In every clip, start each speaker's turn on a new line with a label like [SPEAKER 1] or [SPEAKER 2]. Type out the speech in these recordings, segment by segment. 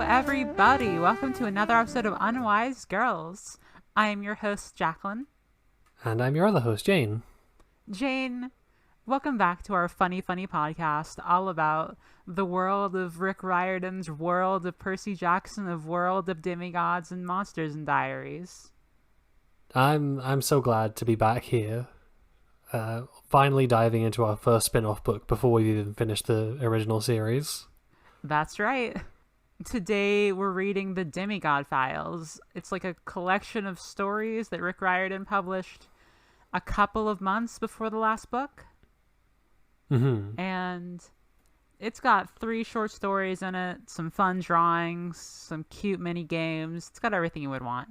[SPEAKER 1] everybody. Welcome to another episode of Unwise Girls. I am your host, Jacqueline.
[SPEAKER 2] And I'm your other host, Jane.
[SPEAKER 1] Jane, welcome back to our funny podcast all about the world of Rick Riordan's world of Percy Jackson, of world of demigods and monsters and diaries.
[SPEAKER 2] I'm so glad to be back here. Finally diving into our first spin-off book before we've even finished the original series.
[SPEAKER 1] That's right. Today we're reading the Demigod Files. It's like a collection of stories that Rick Riordan published a couple of months before the last book.
[SPEAKER 2] Mm-hmm.
[SPEAKER 1] And it's got 3 short stories in it, some fun drawings, some cute mini games. It's got everything you would want.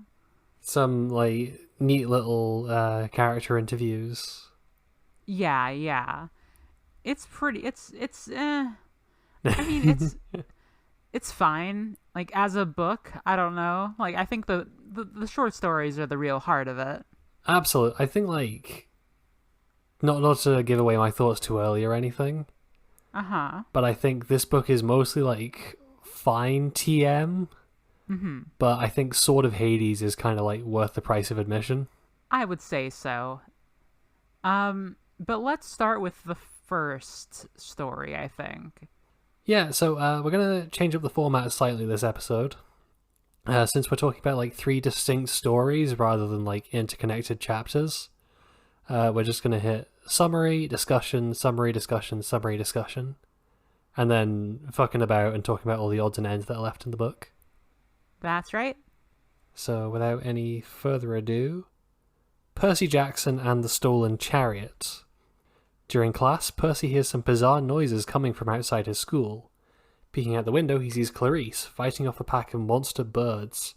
[SPEAKER 2] Some, neat little character interviews.
[SPEAKER 1] Yeah. It's pretty, I mean, it's fine. As a book, I don't know. I think the short stories are the real heart of it.
[SPEAKER 2] Absolutely. I think, not to give away my thoughts too early or anything.
[SPEAKER 1] Uh-huh.
[SPEAKER 2] But I think this book is mostly, fine TM.
[SPEAKER 1] Mm-hmm.
[SPEAKER 2] But I think Sword of Hades is kind of, worth the price of admission.
[SPEAKER 1] I would say so. But let's start with the first story, I think.
[SPEAKER 2] Yeah, so we're going to change up the format slightly this episode. Since we're talking about 3 distinct stories rather than interconnected chapters, we're just going to hit summary, discussion, summary, discussion, summary, discussion, and then fucking about and talking about all the odds and ends that are left in the book.
[SPEAKER 1] That's right.
[SPEAKER 2] So without any further ado, Percy Jackson and the Stolen Chariot. During class, Percy hears some bizarre noises coming from outside his school. Peeking out the window, he sees Clarisse fighting off a pack of monster birds.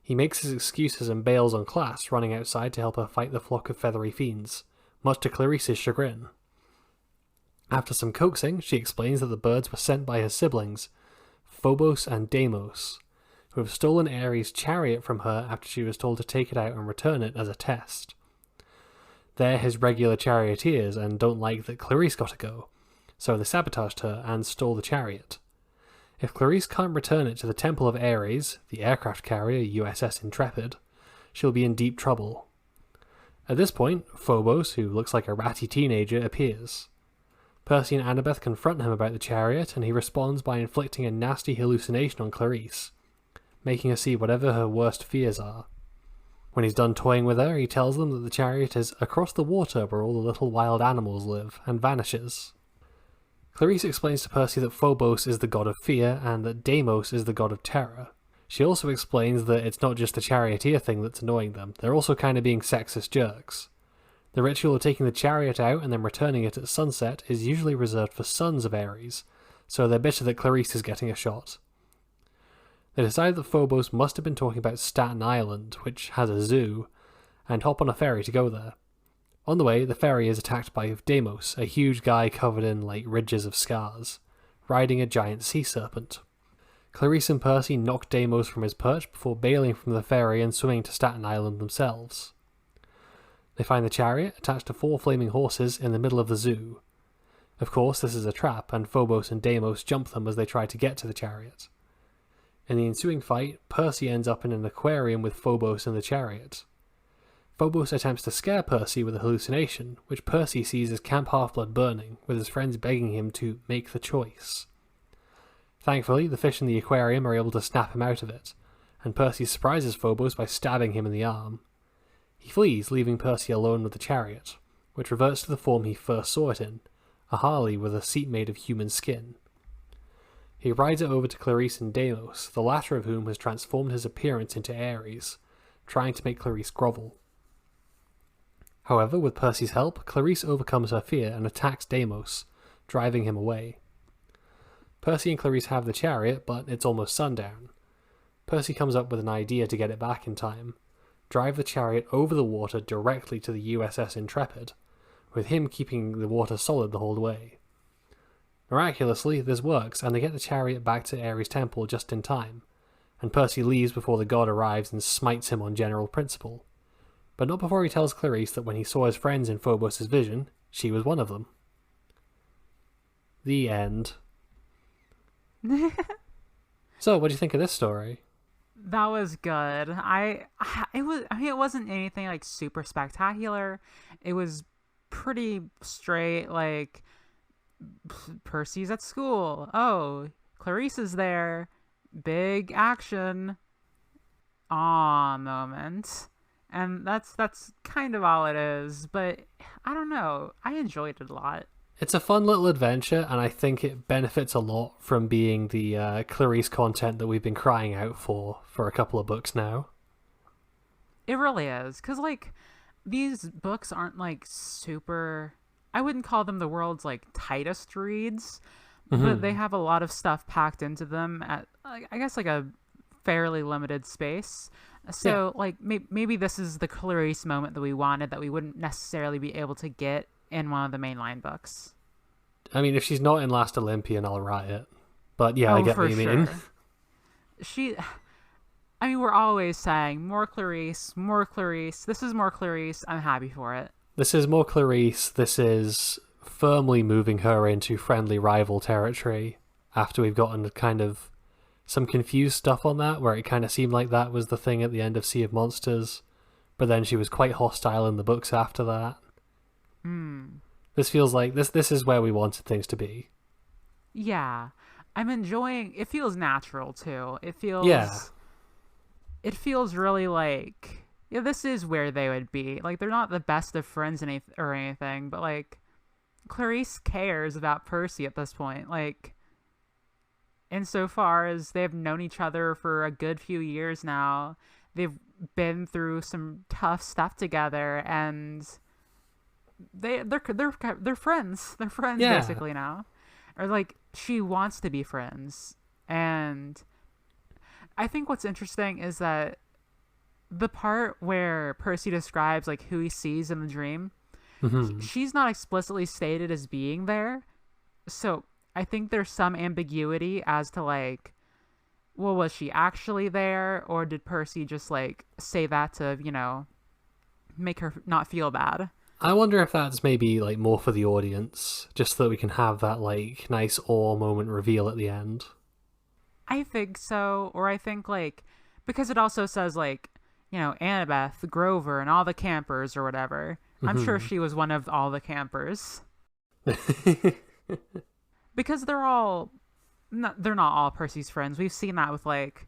[SPEAKER 2] He makes his excuses and bails on class, running outside to help her fight the flock of feathery fiends, much to Clarisse's chagrin. After some coaxing, she explains that the birds were sent by her siblings, Phobos and Deimos, who have stolen Ares' chariot from her after she was told to take it out and return it as a test. They're his regular charioteers and don't like that Clarisse got to go, so they sabotaged her and stole the chariot. If Clarisse can't return it to the Temple of Ares, the aircraft carrier USS Intrepid, she'll be in deep trouble. At this point, Phobos, who looks like a ratty teenager, appears. Percy and Annabeth confront him about the chariot, and he responds by inflicting a nasty hallucination on Clarisse, making her see whatever her worst fears are. When he's done toying with her, he tells them that the chariot is across the water where all the little wild animals live, and vanishes. Clarisse explains to Percy that Phobos is the god of fear, and that Deimos is the god of terror. She also explains that it's not just the charioteer thing that's annoying them, they're also kind of being sexist jerks. The ritual of taking the chariot out and then returning it at sunset is usually reserved for sons of Ares, so they're bitter that Clarisse is getting a shot. They decide that Phobos must have been talking about Staten Island, which has a zoo, and hop on a ferry to go there. On the way, the ferry is attacked by Deimos, a huge guy covered in, ridges of scars, riding a giant sea serpent. Clarisse and Percy knock Deimos from his perch before bailing from the ferry and swimming to Staten Island themselves. They find the chariot attached to 4 flaming horses in the middle of the zoo. Of course, this is a trap, and Phobos and Deimos jump them as they try to get to the chariot. In the ensuing fight, Percy ends up in an aquarium with Phobos and the chariot. Phobos attempts to scare Percy with a hallucination, which Percy sees as Camp Half-Blood burning, with his friends begging him to make the choice. Thankfully, the fish in the aquarium are able to snap him out of it, and Percy surprises Phobos by stabbing him in the arm. He flees, leaving Percy alone with the chariot, which reverts to the form he first saw it in, a Harley with a seat made of human skin. He rides it over to Clarisse and Deimos, the latter of whom has transformed his appearance into Ares, trying to make Clarisse grovel. However, with Percy's help, Clarisse overcomes her fear and attacks Deimos, driving him away. Percy and Clarisse have the chariot, but it's almost sundown. Percy comes up with an idea to get it back in time: drive the chariot over the water directly to the USS Intrepid, with him keeping the water solid the whole way. Miraculously, this works, and they get the chariot back to Ares' temple just in time, and Percy leaves before the god arrives and smites him on general principle. But not before he tells Clarisse that when he saw his friends in Phobos' vision, she was one of them. The end. So, what do you think of this story?
[SPEAKER 1] That was good. It wasn't anything like super spectacular. It was pretty straight, like Percy's at school. Oh, Clarisse is there. Big action. Aw moment. And that's kind of all it is, but I don't know. I enjoyed it a lot.
[SPEAKER 2] It's a fun little adventure, and I think it benefits a lot from being the Clarisse content that we've been crying out for a couple of books now.
[SPEAKER 1] It really is, cuz like these books aren't like super, I wouldn't call them the world's like tightest reads, but they have a lot of stuff packed into them at I guess like a fairly limited space. So like maybe this is the Clarisse moment that we wanted that we wouldn't necessarily be able to get in one of the mainline books.
[SPEAKER 2] I mean, if she's not in Last Olympian, I'll write it. But yeah, I get
[SPEAKER 1] for
[SPEAKER 2] what you mean.
[SPEAKER 1] I mean, we're always saying more Clarisse, more Clarisse. This is more Clarisse. I'm happy for it.
[SPEAKER 2] This is more Clarisse. This is firmly moving her into friendly rival territory after we've gotten kind of some confused stuff on that, where it kind of seemed like that was the thing at the end of Sea of Monsters, but then she was quite hostile in the books after that. This feels like this is where we wanted things to be.
[SPEAKER 1] Yeah. I'm enjoying it. Feels natural too. It feels really like, yeah, this is where they would be. Like, they're not the best of friends or anything, but like Clarisse cares about Percy at this point. Like, insofar as they've known each other for a good few years now, they've been through some tough stuff together, and they're friends. They're friends basically now. Or like, she wants to be friends. And I think what's interesting is that the part where Percy describes like who he sees in the dream, she's not explicitly stated as being there. So I think there's some ambiguity as to like, well, was she actually there, or did Percy just like say that to, make her not feel bad?
[SPEAKER 2] I wonder if that's maybe like more for the audience, just so that we can have that like nice awe moment reveal at the end.
[SPEAKER 1] I think so. Or I think like, because it also says like, Annabeth, Grover, and all the campers or whatever. I'm sure she was one of all the campers. Because they're not all Percy's friends. We've seen that with like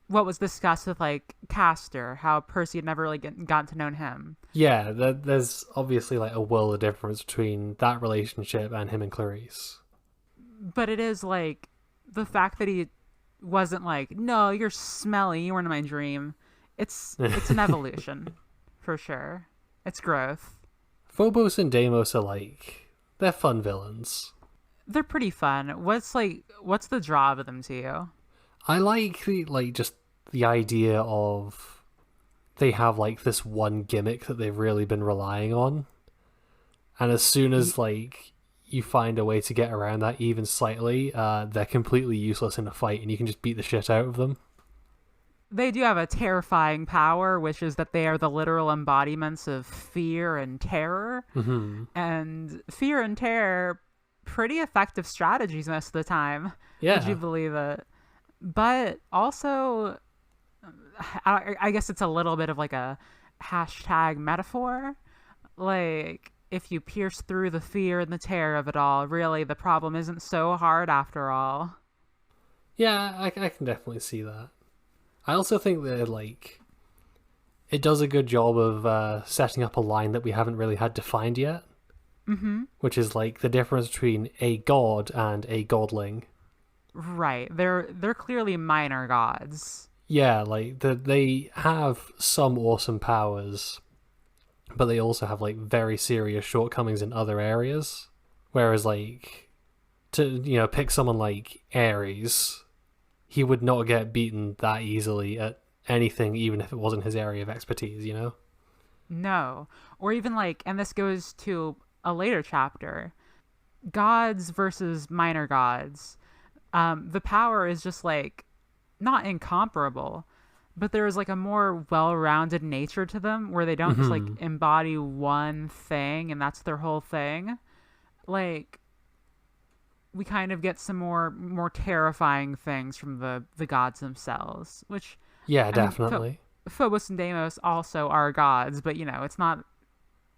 [SPEAKER 1] what was discussed with like Castor, how Percy had never really gotten to know him.
[SPEAKER 2] Yeah, there's obviously like a world of difference between that relationship and him and Clarisse.
[SPEAKER 1] But it is like the fact that he wasn't like, no, you're smelly, you weren't in my dream. It's an evolution for sure. It's growth.
[SPEAKER 2] Phobos and Deimos are like, they're fun villains.
[SPEAKER 1] They're pretty fun. What's the draw of them to you?
[SPEAKER 2] I like just the idea of they have like this one gimmick that they've really been relying on, and as soon as like you find a way to get around that even slightly, they're completely useless in a fight, and you can just beat the shit out of them.
[SPEAKER 1] They do have a terrifying power, which is that they are the literal embodiments of fear and terror. And fear and terror, pretty effective strategies most of the time.
[SPEAKER 2] Yeah.
[SPEAKER 1] Would you believe it? But also, I guess it's a little bit of like a hashtag metaphor. Like, if you pierce through the fear and the terror of it all, really the problem isn't so hard after all.
[SPEAKER 2] Yeah, I can definitely see that. I also think that like it does a good job of setting up a line that we haven't really had defined yet. Which is like the difference between a god and a godling.
[SPEAKER 1] Right. They're clearly minor gods.
[SPEAKER 2] Yeah, like they have some awesome powers, but they also have like very serious shortcomings in other areas. Whereas like to pick someone like Ares, he would not get beaten that easily at anything, even if it wasn't his area of expertise,
[SPEAKER 1] No. Or even like, and this goes to a later chapter, gods versus minor gods. The power is just like not incomparable, but there is like a more well-rounded nature to them where they don't just like embody one thing and that's their whole thing. Like we kind of get some more terrifying things from the gods themselves, which
[SPEAKER 2] Yeah,
[SPEAKER 1] I mean,
[SPEAKER 2] definitely.
[SPEAKER 1] Phobos and Deimos also are gods, but it's not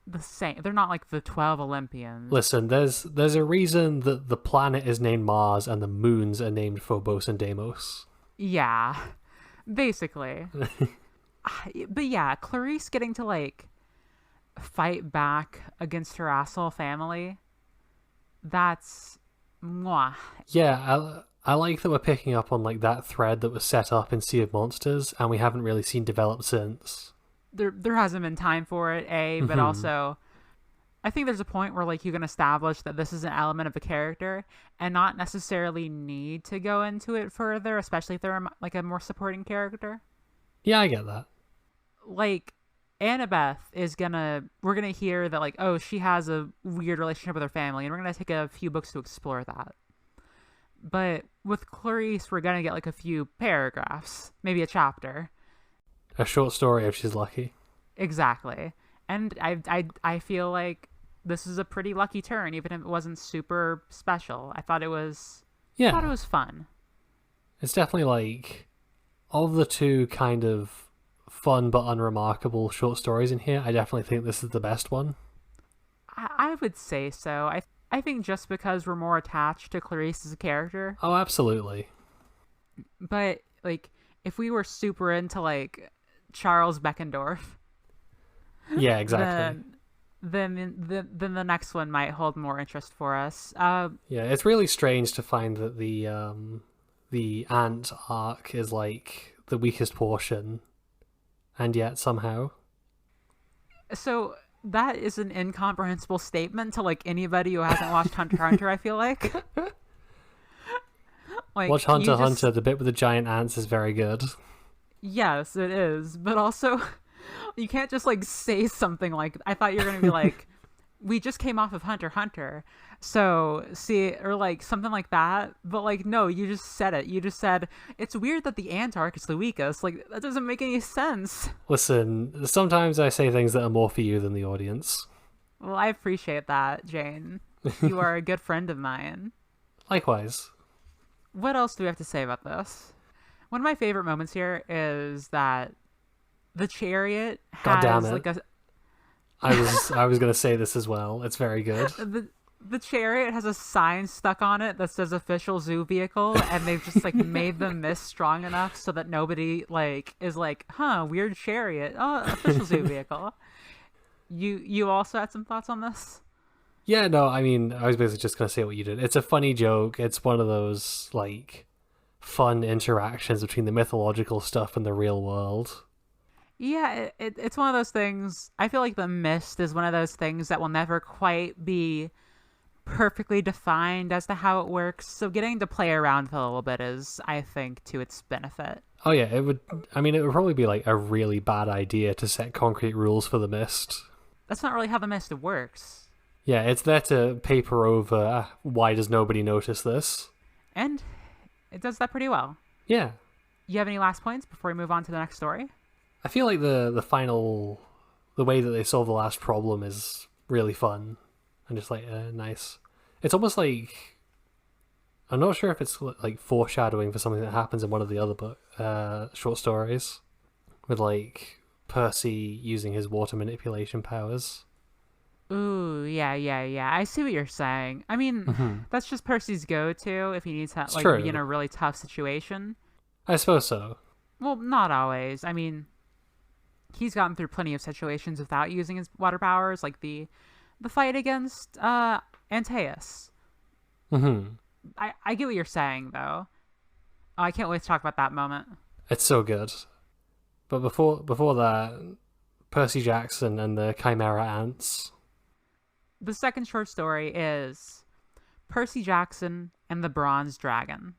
[SPEAKER 1] the same. They're not like the 12 Olympians.
[SPEAKER 2] Listen, there's a reason that the planet is named Mars and the moons are named Phobos and Deimos.
[SPEAKER 1] Yeah, basically. But yeah, Clarisse getting to like fight back against her asshole family. That's mwah.
[SPEAKER 2] Yeah, I like that we're picking up on like that thread that was set up in Sea of Monsters, and we haven't really seen developed since.
[SPEAKER 1] There hasn't been time for it, but also I think there's a point where like you can establish that this is an element of a character and not necessarily need to go into it further, especially if they're like a more supporting character.
[SPEAKER 2] Yeah, I get that.
[SPEAKER 1] Like Annabeth we're gonna hear that like, oh, she has a weird relationship with her family, and we're gonna take a few books to explore that. But with Clarisse, we're gonna get like a few paragraphs, maybe a chapter.
[SPEAKER 2] A short story if she's lucky.
[SPEAKER 1] Exactly. And I feel like this is a pretty lucky turn, even if it wasn't super special. I thought it was fun.
[SPEAKER 2] It's definitely like, of the two kind of fun but unremarkable short stories in here, I definitely think this is the best one.
[SPEAKER 1] I would say so. I think just because we're more attached to Clarisse as a character.
[SPEAKER 2] Oh, absolutely.
[SPEAKER 1] But like, if we were super into like Charles Beckendorf,
[SPEAKER 2] yeah, exactly.
[SPEAKER 1] Then the next one might hold more interest for us.
[SPEAKER 2] Yeah, it's really strange to find that the ant arc is like the weakest portion, and yet somehow.
[SPEAKER 1] So that is an incomprehensible statement to like anybody who hasn't watched Hunter x Hunter. I feel like. Like,
[SPEAKER 2] watch Hunter x Hunter. The bit with the giant ants is very good.
[SPEAKER 1] Yes, it is, but also you can't just like say something like, I thought you were going to be like, we just came off of Hunter x Hunter, so see, or like something like that. But like, no, you just said it. You just said, it's weird that the ant arc is the weakest. Like, that doesn't make any sense.
[SPEAKER 2] Listen, sometimes I say things that are more for you than the audience.
[SPEAKER 1] Well, I appreciate that, Jane. You are a good friend of mine.
[SPEAKER 2] Likewise.
[SPEAKER 1] What else do we have to say about this? One of my favorite moments here is that the Chariot has
[SPEAKER 2] God damn it.
[SPEAKER 1] like a...
[SPEAKER 2] I was going to say this as well. It's very good.
[SPEAKER 1] The Chariot has a sign stuck on it that says official zoo vehicle, and they've just like made the mist strong enough so that nobody like is like, huh, weird Chariot. Oh, official zoo vehicle. You also had some thoughts on this?
[SPEAKER 2] Yeah, no, I mean, I was basically just going to say what you did. It's a funny joke. It's one of those like fun interactions between the mythological stuff and the real world.
[SPEAKER 1] Yeah, it's one of those things. I feel like the mist is one of those things that will never quite be perfectly defined as to how it works. So getting to play around with it a little bit is, I think, to its benefit.
[SPEAKER 2] Oh yeah, it would probably be like a really bad idea to set concrete rules for the mist.
[SPEAKER 1] That's not really how the mist works.
[SPEAKER 2] Yeah, it's there to paper over why does nobody notice this?
[SPEAKER 1] And it does that pretty well.
[SPEAKER 2] Yeah.
[SPEAKER 1] You have any last points before we move on to the next story?
[SPEAKER 2] I feel like the way that they solve the last problem is really fun and just like nice. It's almost like, I'm not sure if it's like foreshadowing for something that happens in one of the other short stories with like Percy using his water manipulation powers.
[SPEAKER 1] Ooh, yeah. I see what you're saying. I mean, that's just Percy's go-to if he needs to like be in a really tough situation.
[SPEAKER 2] I suppose so.
[SPEAKER 1] Well, not always. I mean, he's gotten through plenty of situations without using his water powers, like the fight against Antaeus. I get what you're saying, though. Oh, I can't wait to talk about that moment.
[SPEAKER 2] It's so good. But before that, Percy Jackson and the Chimera Ants.
[SPEAKER 1] The second short story is Percy Jackson and the Bronze Dragon.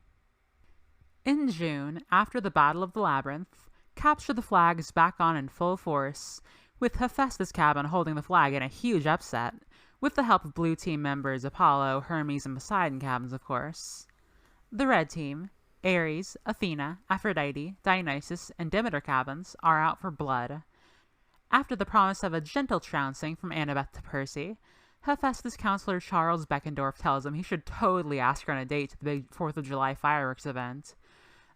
[SPEAKER 1] In June, after the Battle of the Labyrinth, Capture the Flag is back on in full force, with Hephaestus' cabin holding the flag in a huge upset, with the help of Blue Team members Apollo, Hermes, and Poseidon cabins, of course. The Red Team, Ares, Athena, Aphrodite, Dionysus, and Demeter cabins are out for blood. After the promise of a gentle trouncing from Annabeth to Percy, Hephaestus counselor Charles Beckendorf tells him he should totally ask her on a date to the big 4th of July fireworks event.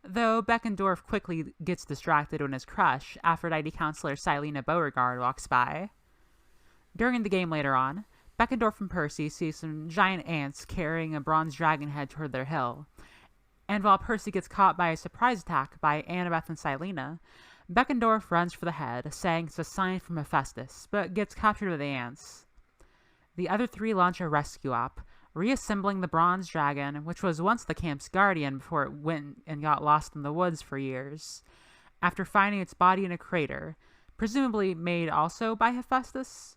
[SPEAKER 1] Though Beckendorf quickly gets distracted when his crush, Aphrodite counselor Silena Beauregard, walks by. During the game later on, Beckendorf and Percy see some giant ants carrying a bronze dragon head toward their hill. And while Percy gets caught by a surprise attack by Annabeth and Silena, Beckendorf runs for the head, saying it's a sign from Hephaestus, but gets captured by the ants. The other three launch a rescue op, reassembling the bronze dragon, which was once the camp's guardian before it went and got lost in the woods for years, after finding its body in a crater, presumably made also by Hephaestus.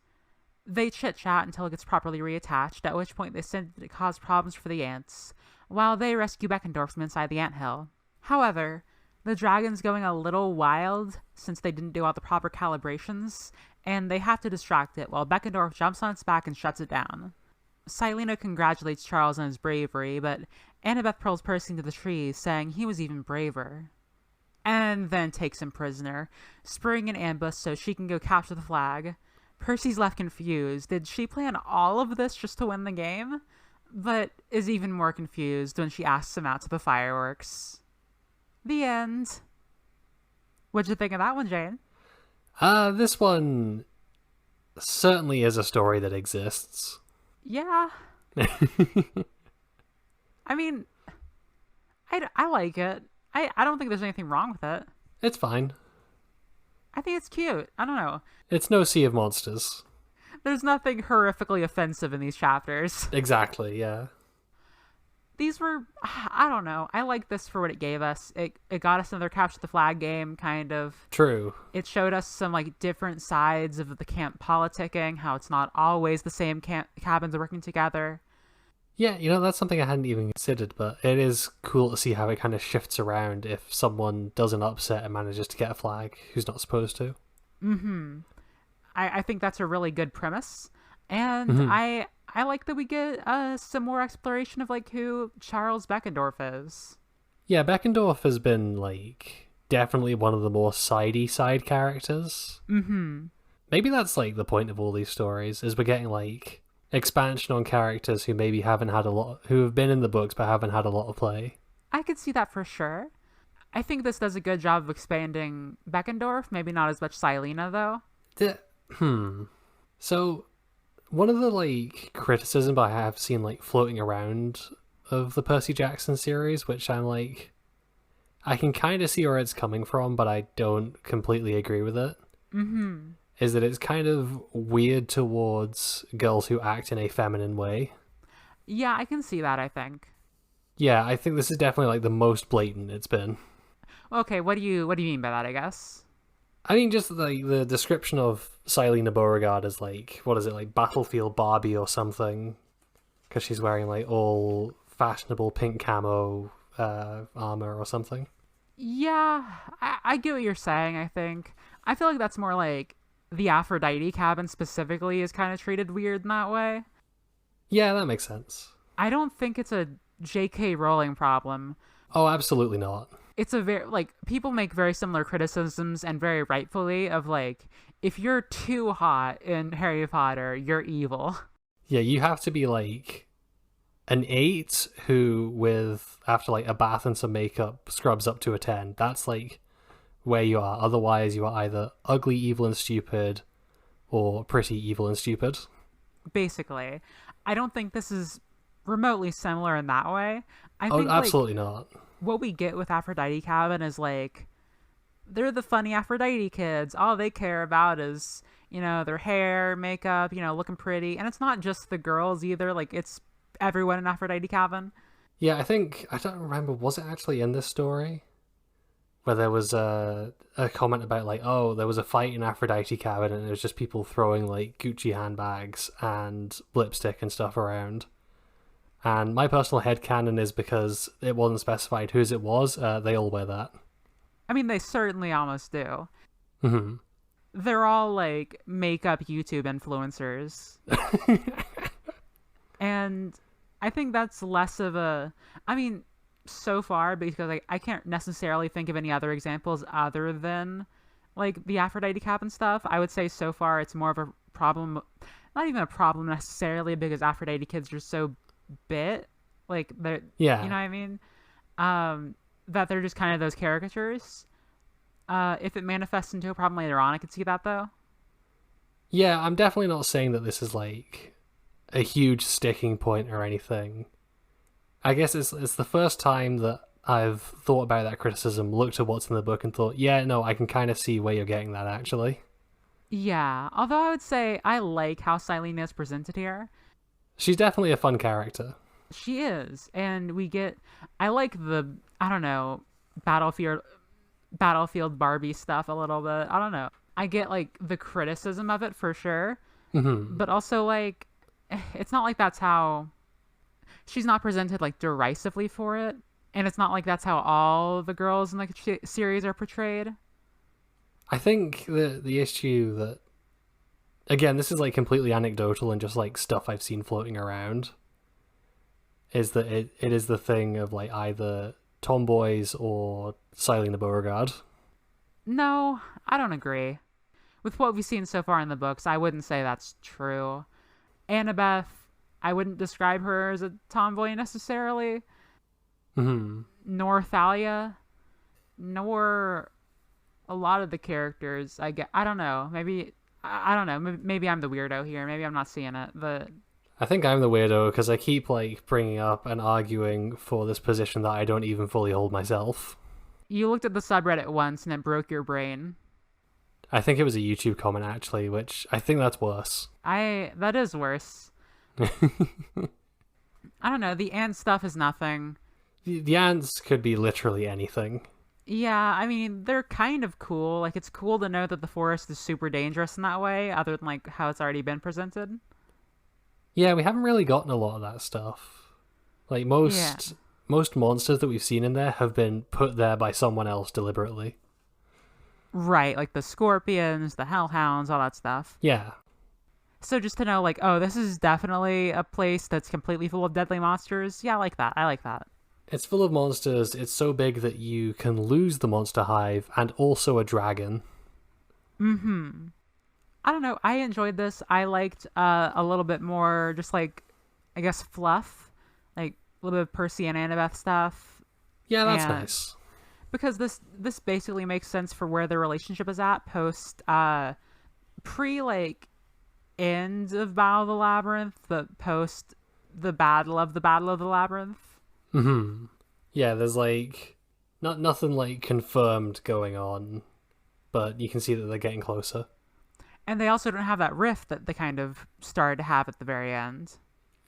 [SPEAKER 1] They chit-chat until it gets properly reattached, at which point they send it to cause problems for the ants, while they rescue Beckendorf from inside the anthill. However, the dragon's going a little wild since they didn't do all the proper calibrations, and they have to distract it while Beckendorf jumps on its back and shuts it down. Silena congratulates Charles on his bravery, but Annabeth pulls Percy into the trees, saying he was even braver. And then takes him prisoner, spurring an ambush so she can go capture the flag. Percy's left confused. Did she plan all of this just to win the game? But is even more confused when she asks him out to the fireworks. The end. What'd you think of that one, Jane?
[SPEAKER 2] This one certainly is a story that exists.
[SPEAKER 1] Yeah. I mean, I like it. I don't think there's anything wrong with it.
[SPEAKER 2] It's fine.
[SPEAKER 1] I think it's cute. I don't know.
[SPEAKER 2] It's no Sea of Monsters.
[SPEAKER 1] There's nothing horrifically offensive in these chapters.
[SPEAKER 2] Exactly, yeah.
[SPEAKER 1] These were, I don't know. I like this for what it gave us. It got us another Capture the Flag game, kind of.
[SPEAKER 2] True.
[SPEAKER 1] It showed us some, like, different sides of the camp politicking, how it's not always the same cabins working together.
[SPEAKER 2] Yeah, you know, that's something I hadn't even considered, but it is cool to see how it kind of shifts around if someone does an upset and manages to get a flag who's not supposed to.
[SPEAKER 1] Mm-hmm. I think that's a really good premise. And I like that we get some more exploration of, like, who Charles Beckendorf is.
[SPEAKER 2] Yeah, Beckendorf has been, like, definitely one of the more sidey side characters.
[SPEAKER 1] Mm-hmm.
[SPEAKER 2] Maybe that's, like, the point of all these stories, is we're getting, like, expansion on characters who maybe haven't had a lot, who have been in the books but haven't had a lot of play.
[SPEAKER 1] I could see that for sure. I think this does a good job of expanding Beckendorf, maybe not as much Silena, though.
[SPEAKER 2] So, one of the, like, criticisms I have seen, like, floating around of the Percy Jackson series, which I'm like, I can kind of see where it's coming from, but I don't completely agree with it, is that it's kind of weird towards girls who act in a feminine way.
[SPEAKER 1] Yeah, I can see that, I think.
[SPEAKER 2] Yeah, I think this is definitely, like, the most blatant it's been.
[SPEAKER 1] Okay, what do you mean by that, I guess?
[SPEAKER 2] I mean, just like the description of Silena Beauregard as, like, what is it, like Battlefield Barbie or something, because she's wearing, like, all fashionable pink camo armor or something.
[SPEAKER 1] Yeah, I get what you're saying, I think. I feel like that's more like the Aphrodite cabin specifically is kind of treated weird in that way.
[SPEAKER 2] Yeah, that makes sense.
[SPEAKER 1] I don't think it's a J.K. Rowling problem.
[SPEAKER 2] Oh, absolutely not.
[SPEAKER 1] It's a very, like, people make very similar criticisms, and very rightfully, of, like, if you're too hot in Harry Potter, you're evil.
[SPEAKER 2] Yeah, you have to be, like, an 8 who, with, after, like, a bath and some makeup, scrubs up to a 10. That's, like, where you are. Otherwise, you are either ugly, evil, and stupid, or pretty, evil, and stupid.
[SPEAKER 1] Basically. I don't think this is remotely similar in that way. I think,
[SPEAKER 2] absolutely
[SPEAKER 1] like,
[SPEAKER 2] not.
[SPEAKER 1] what we get with Aphrodite Cabin is, like, they're the funny Aphrodite kids. All they care about is, you know, their hair, makeup, you know, looking pretty. And it's not just the girls either. Like, it's everyone in Aphrodite Cabin.
[SPEAKER 2] Yeah, I don't remember, was it actually in this story? Where there was a comment about, like, oh, there was a fight in Aphrodite Cabin and it was just people throwing, like, Gucci handbags and lipstick and stuff around. And my personal headcanon is because it wasn't specified whose it was, they all wear that.
[SPEAKER 1] I mean, they certainly almost do.
[SPEAKER 2] Mm-hmm.
[SPEAKER 1] They're all, like, makeup YouTube influencers. And I think that's less of a... I mean, so far, because, like, I can't necessarily think of any other examples other than, like, the Aphrodite Cabin stuff. I would say so far it's more of a problem not even a problem necessarily, because Aphrodite kids are so bit, like they're,
[SPEAKER 2] Yeah.
[SPEAKER 1] you know what I mean? That they're just kind of those caricatures. If it manifests into a problem later on, I could see that though.
[SPEAKER 2] Yeah, I'm definitely not saying that this is like a huge sticking point or anything. I guess it's the first time that I've thought about that criticism, looked at what's in the book, and thought, yeah, no, I can kind of see where you're getting that, actually.
[SPEAKER 1] Yeah, although I would say I like how Silene is presented here.
[SPEAKER 2] She's definitely a fun character.
[SPEAKER 1] She is, and I like the, I don't know, battlefield Barbie stuff a little bit. I don't know. I get like the criticism of it for sure, but also like it's not like that's how she's not presented like derisively for it, and it's not like that's how all the girls in the series are portrayed.
[SPEAKER 2] I think the issue that, again, this is like completely anecdotal and just like stuff I've seen floating around, is that it is the thing of like either tomboys or Silene the Beauregard.
[SPEAKER 1] No, I don't agree. With what we've seen so far in the books, I wouldn't say that's true. Annabeth, I wouldn't describe her as a tomboy necessarily. Nor Thalia, nor a lot of the characters. I don't know. Maybe I don't know. Maybe I'm the weirdo here. Maybe I'm not seeing it. But
[SPEAKER 2] I think I'm the weirdo because I keep like bringing up and arguing for this position that I don't even fully hold myself.
[SPEAKER 1] You looked at the subreddit once and it broke your brain.
[SPEAKER 2] I think it was a YouTube comment actually, which I think that's worse.
[SPEAKER 1] That is worse. I don't know. The ant stuff is nothing.
[SPEAKER 2] The ants could be literally anything.
[SPEAKER 1] Yeah, I mean, they're kind of cool. Like, it's cool to know that the forest is super dangerous in that way, other than, like, how it's already been presented.
[SPEAKER 2] Yeah, we haven't really gotten a lot of that stuff. Like, most monsters that we've seen in there have been put there by someone else deliberately.
[SPEAKER 1] Right, like the scorpions, the hellhounds, all that stuff.
[SPEAKER 2] Yeah.
[SPEAKER 1] So just to know, like, oh, this is definitely a place that's completely full of deadly monsters. Yeah, I like that. I like that.
[SPEAKER 2] It's full of monsters. It's so big that you can lose the monster hive and also a dragon.
[SPEAKER 1] I don't know. I enjoyed this. I liked a little bit more just like, I guess, fluff. Like a little bit of Percy and Annabeth stuff.
[SPEAKER 2] Yeah, that's nice.
[SPEAKER 1] Because this basically makes sense for where their relationship is at post pre like end of Battle of the Labyrinth, but post the Battle of the Labyrinth.
[SPEAKER 2] Yeah, there's like nothing like confirmed going on, but you can see that they're getting closer.
[SPEAKER 1] And they also don't have that rift that they kind of started to have at the very end.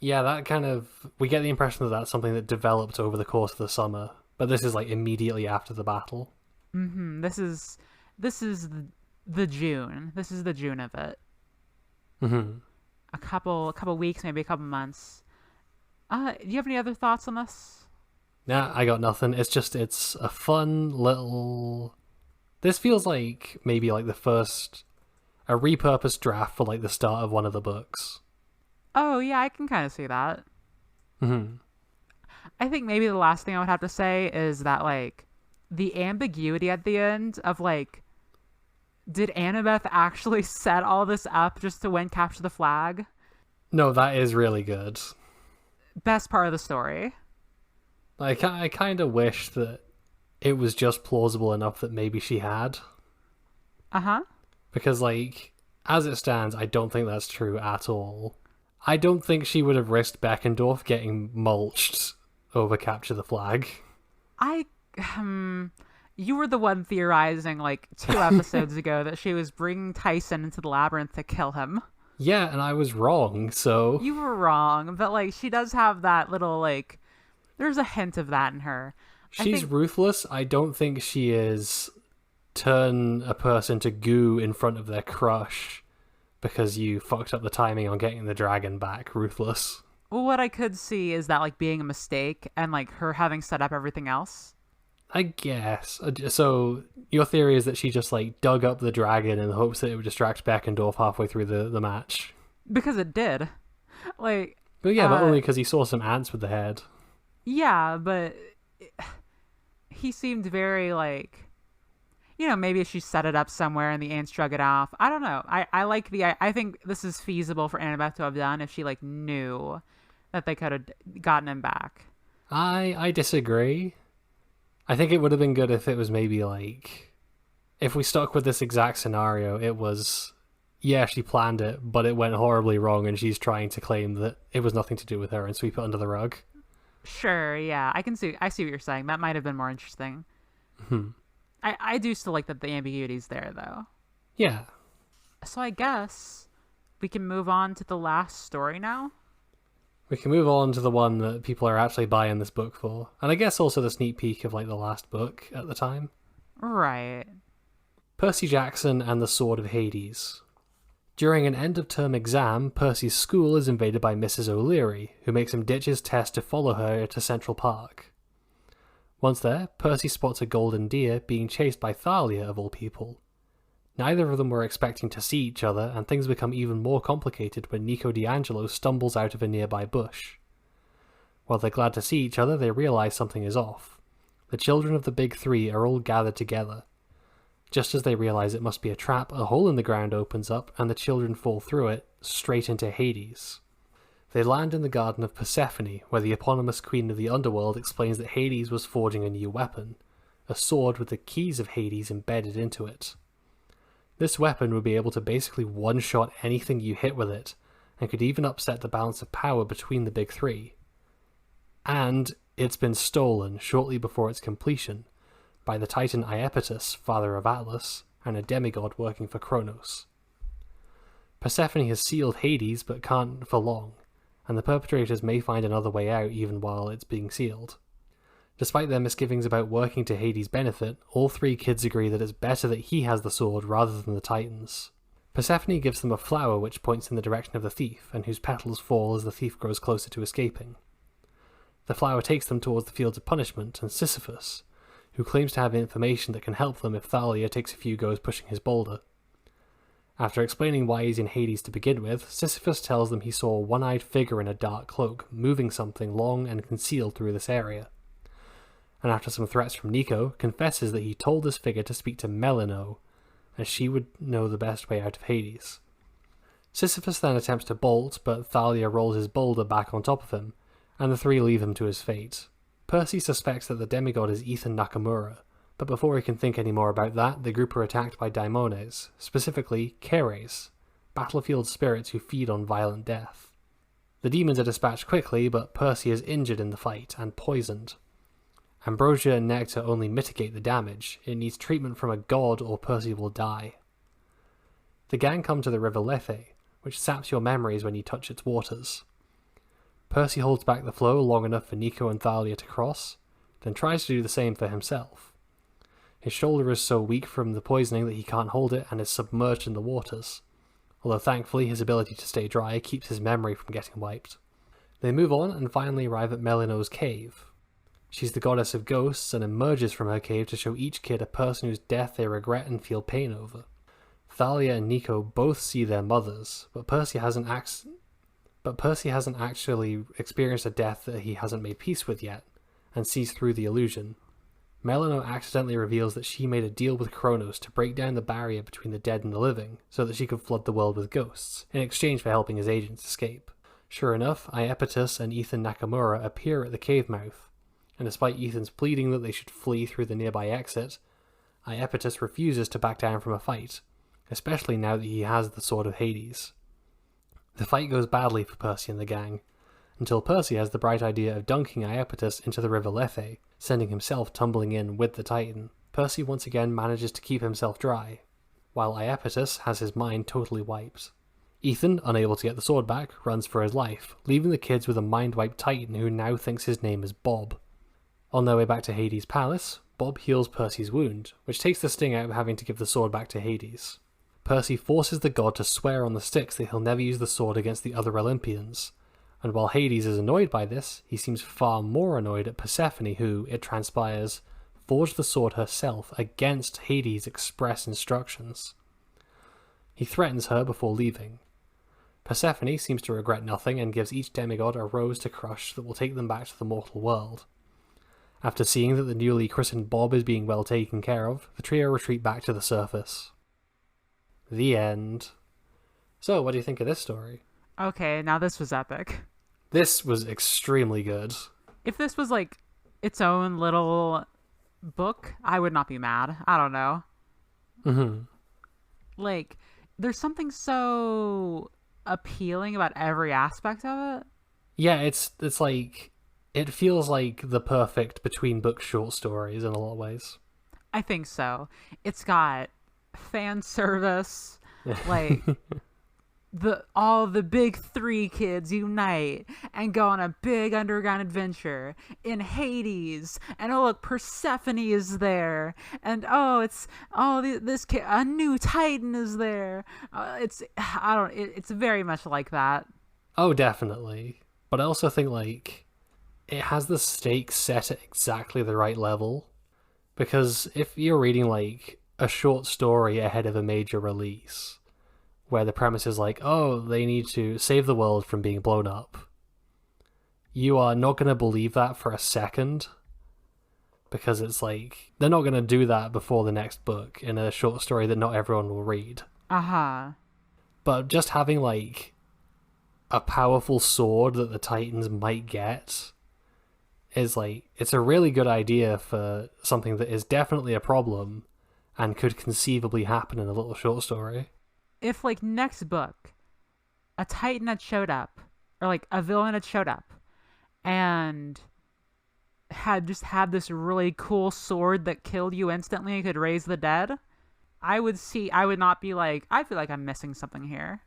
[SPEAKER 2] Yeah, that kind of, we get the impression that that's something that developed over the course of the summer, but this is like immediately after the battle.
[SPEAKER 1] This is the June. This is the June of it. A couple weeks, maybe a couple months. Do you have any other thoughts on this?
[SPEAKER 2] Nah, I got nothing. It's a fun little... This feels like maybe like a repurposed draft for like the start of one of the books.
[SPEAKER 1] Oh, yeah, I can kind of see that. I think maybe the last thing I would have to say is that, like, the ambiguity at the end of, like, did Annabeth actually set all this up just to win Capture the Flag?
[SPEAKER 2] No, that is really good.
[SPEAKER 1] Best part of the story.
[SPEAKER 2] Like, I kind of wish that it was just plausible enough that maybe she had. Because, like, as it stands, I don't think that's true at all. I don't think she would have risked Beckendorf getting mulched over Capture the Flag.
[SPEAKER 1] You were the one theorizing, like, 2 episodes ago that she was bringing Tyson into the labyrinth to kill him.
[SPEAKER 2] Yeah, and I was wrong, so...
[SPEAKER 1] You were wrong, but, like, she does have that little, like... There's a hint of that in her.
[SPEAKER 2] She's ruthless. I don't think she is turn a person to goo in front of their crush because you fucked up the timing on getting the dragon back. Ruthless.
[SPEAKER 1] Well, what I could see is that, like, being a mistake and, like, her having set up everything else.
[SPEAKER 2] I guess. So your theory is that she just, like, dug up the dragon in the hopes that it would distract Beckendorf halfway through the match.
[SPEAKER 1] Because it did. Like...
[SPEAKER 2] But yeah, but only because he saw some ants with the head.
[SPEAKER 1] Yeah, but he seemed very, like... maybe she set it up somewhere and the ants drug it off. I don't know. I think this is feasible for Annabeth to have done if she like knew that they could have gotten him back.
[SPEAKER 2] I disagree. I think it would have been good if it was maybe like, if we stuck with this exact scenario, it was, yeah, she planned it, but it went horribly wrong and she's trying to claim that it was nothing to do with her and sweep it under the rug.
[SPEAKER 1] Sure, yeah. I see what you're saying. That might have been more interesting. I do still like that the ambiguity's there, though.
[SPEAKER 2] Yeah.
[SPEAKER 1] So I guess we can move on to the last story now.
[SPEAKER 2] We can move on to the one that people are actually buying this book for. And I guess also the sneak peek of like the last book at the time.
[SPEAKER 1] Right.
[SPEAKER 2] Percy Jackson and the Sword of Hades. During an end-of-term exam, Percy's school is invaded by Mrs. O'Leary, who makes him ditch his test to follow her to Central Park. Once there, Percy spots a golden deer being chased by Thalia, of all people. Neither of them were expecting to see each other, and things become even more complicated when Nico D'Angelo stumbles out of a nearby bush. While they're glad to see each other, they realise something is off. The children of the Big Three are all gathered together. Just as they realise it must be a trap, a hole in the ground opens up, and the children fall through it, straight into Hades. They land in the garden of Persephone, where the eponymous queen of the underworld explains that Hades was forging a new weapon, a sword with the keys of Hades embedded into it. This weapon would be able to basically one-shot anything you hit with it, and could even upset the balance of power between the Big Three. And it's been stolen shortly before its completion, by the Titan Iapetus, father of Atlas, and a demigod working for Kronos. Persephone has sealed Hades, but can't for long, and the perpetrators may find another way out even while it's being sealed. Despite their misgivings about working to Hades' benefit, all three kids agree that it's better that he has the sword rather than the Titans. Persephone gives them a flower which points in the direction of the thief, and whose petals fall as the thief grows closer to escaping. The flower takes them towards the fields of punishment, and Sisyphus, who claims to have information that can help them if Thalia takes a few goes pushing his boulder. After explaining why he's in Hades to begin with, Sisyphus tells them he saw a one-eyed figure in a dark cloak, moving something long and concealed through this area. And after some threats from Nico, confesses that he told this figure to speak to Melino, as she would know the best way out of Hades. Sisyphus then attempts to bolt, but Thalia rolls his boulder back on top of him, and the three leave him to his fate. Percy suspects that the demigod is Ethan Nakamura, but before he can think any more about that, the group are attacked by daimones, specifically Keres, battlefield spirits who feed on violent death. The demons are dispatched quickly, but Percy is injured in the fight and poisoned. Ambrosia and nectar only mitigate the damage. It needs treatment from a god or Percy will die. The gang come to the river Lethe, which saps your memories when you touch its waters. Percy holds back the flow long enough for Nico and Thalia to cross, then tries to do the same for himself. His shoulder is so weak from the poisoning that he can't hold it and is submerged in the waters, although thankfully his ability to stay dry keeps his memory from getting wiped. They move on and finally arrive at Melino's cave. She's the goddess of ghosts and emerges from her cave to show each kid a person whose death they regret and feel pain over. Thalia and Nico both see their mothers, but Percy hasn't actually experienced a death that he hasn't made peace with yet, and sees through the illusion. Melino accidentally reveals that she made a deal with Kronos to break down the barrier between the dead and the living, so that she could flood the world with ghosts, in exchange for helping his agents escape. Sure enough, Iapetus and Ethan Nakamura appear at the cave mouth, and despite Ethan's pleading that they should flee through the nearby exit, Iapetus refuses to back down from a fight, especially now that he has the Sword of Hades. The fight goes badly for Percy and the gang, until Percy has the bright idea of dunking Iapetus into the river Lethe, sending himself tumbling in with the Titan. Percy once again manages to keep himself dry, while Iapetus has his mind totally wiped. Ethan, unable to get the sword back, runs for his life, leaving the kids with a mind-wiped Titan who now thinks his name is Bob. On their way back to Hades' palace, Bob heals Percy's wound, which takes the sting out of having to give the sword back to Hades. Percy forces the god to swear on the Styx that he'll never use the sword against the other Olympians, and while Hades is annoyed by this, he seems far more annoyed at Persephone who, it transpires, forged the sword herself against Hades' express instructions. He threatens her before leaving. Persephone seems to regret nothing and gives each demigod a rose to crush that will take them back to the mortal world. After seeing that the newly christened Bob is being well taken care of, the trio retreat back to the surface. The end. So, what do you think of this story?
[SPEAKER 1] Okay, now this was epic.
[SPEAKER 2] This was extremely good.
[SPEAKER 1] If this was like its own little book, I would not be mad. I don't know.
[SPEAKER 2] Mm-hmm.
[SPEAKER 1] Like, there's something so appealing about every aspect of it.
[SPEAKER 2] Yeah, it's like, it feels like the perfect between book short stories in a lot of ways.
[SPEAKER 1] I think so. It's got fan service, like all the big three kids unite and go on a big underground adventure in Hades, and oh look, Persephone is there, and this kid, a new Titan is there. It's very much like that.
[SPEAKER 2] Oh, definitely. But I also think like it has the stakes set at exactly the right level, because if you're reading like a short story ahead of a major release where the premise is like, oh, they need to save the world from being blown up, you are not going to believe that for a second, because it's like they're not going to do that before the next book in a short story that not everyone will read. But just having like a powerful sword that the Titans might get is like, it's a really good idea for something that is definitely a problem and could conceivably happen in a little short story.
[SPEAKER 1] If like next book a Titan had showed up, or like a villain had showed up and had this really cool sword that killed you instantly and could raise the dead, I would not be like, I feel like I'm missing something here.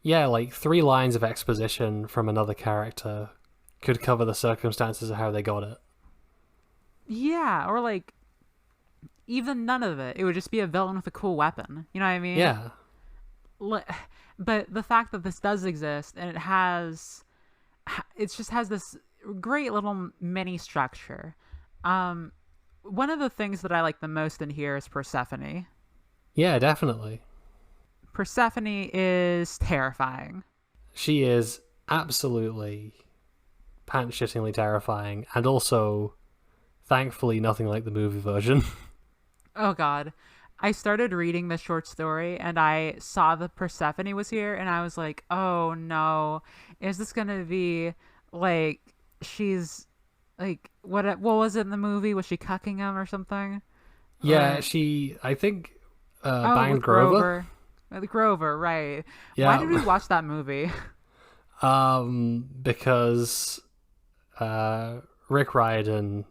[SPEAKER 2] Yeah, like 3 lines of exposition from another character could cover the circumstances of how they got it.
[SPEAKER 1] Yeah, or like even none of it. It would just be a villain with a cool weapon. You know what I mean?
[SPEAKER 2] Yeah.
[SPEAKER 1] But the fact that this does exist, and it just has this great little mini structure. One of the things that I like the most in here is Persephone.
[SPEAKER 2] Yeah, definitely.
[SPEAKER 1] Persephone is terrifying.
[SPEAKER 2] She is absolutely pants-shittingly terrifying, and also, thankfully, nothing like the movie version.
[SPEAKER 1] Oh god. I started reading the short story and I saw that Persephone was here, and I was like, oh no, is this gonna be like, she's like, what was it in the movie? Was she cucking him or something?
[SPEAKER 2] Yeah, I think banged Grover.
[SPEAKER 1] Grover, right.
[SPEAKER 2] Yeah.
[SPEAKER 1] Why did we watch that movie?
[SPEAKER 2] Because Rick Riordan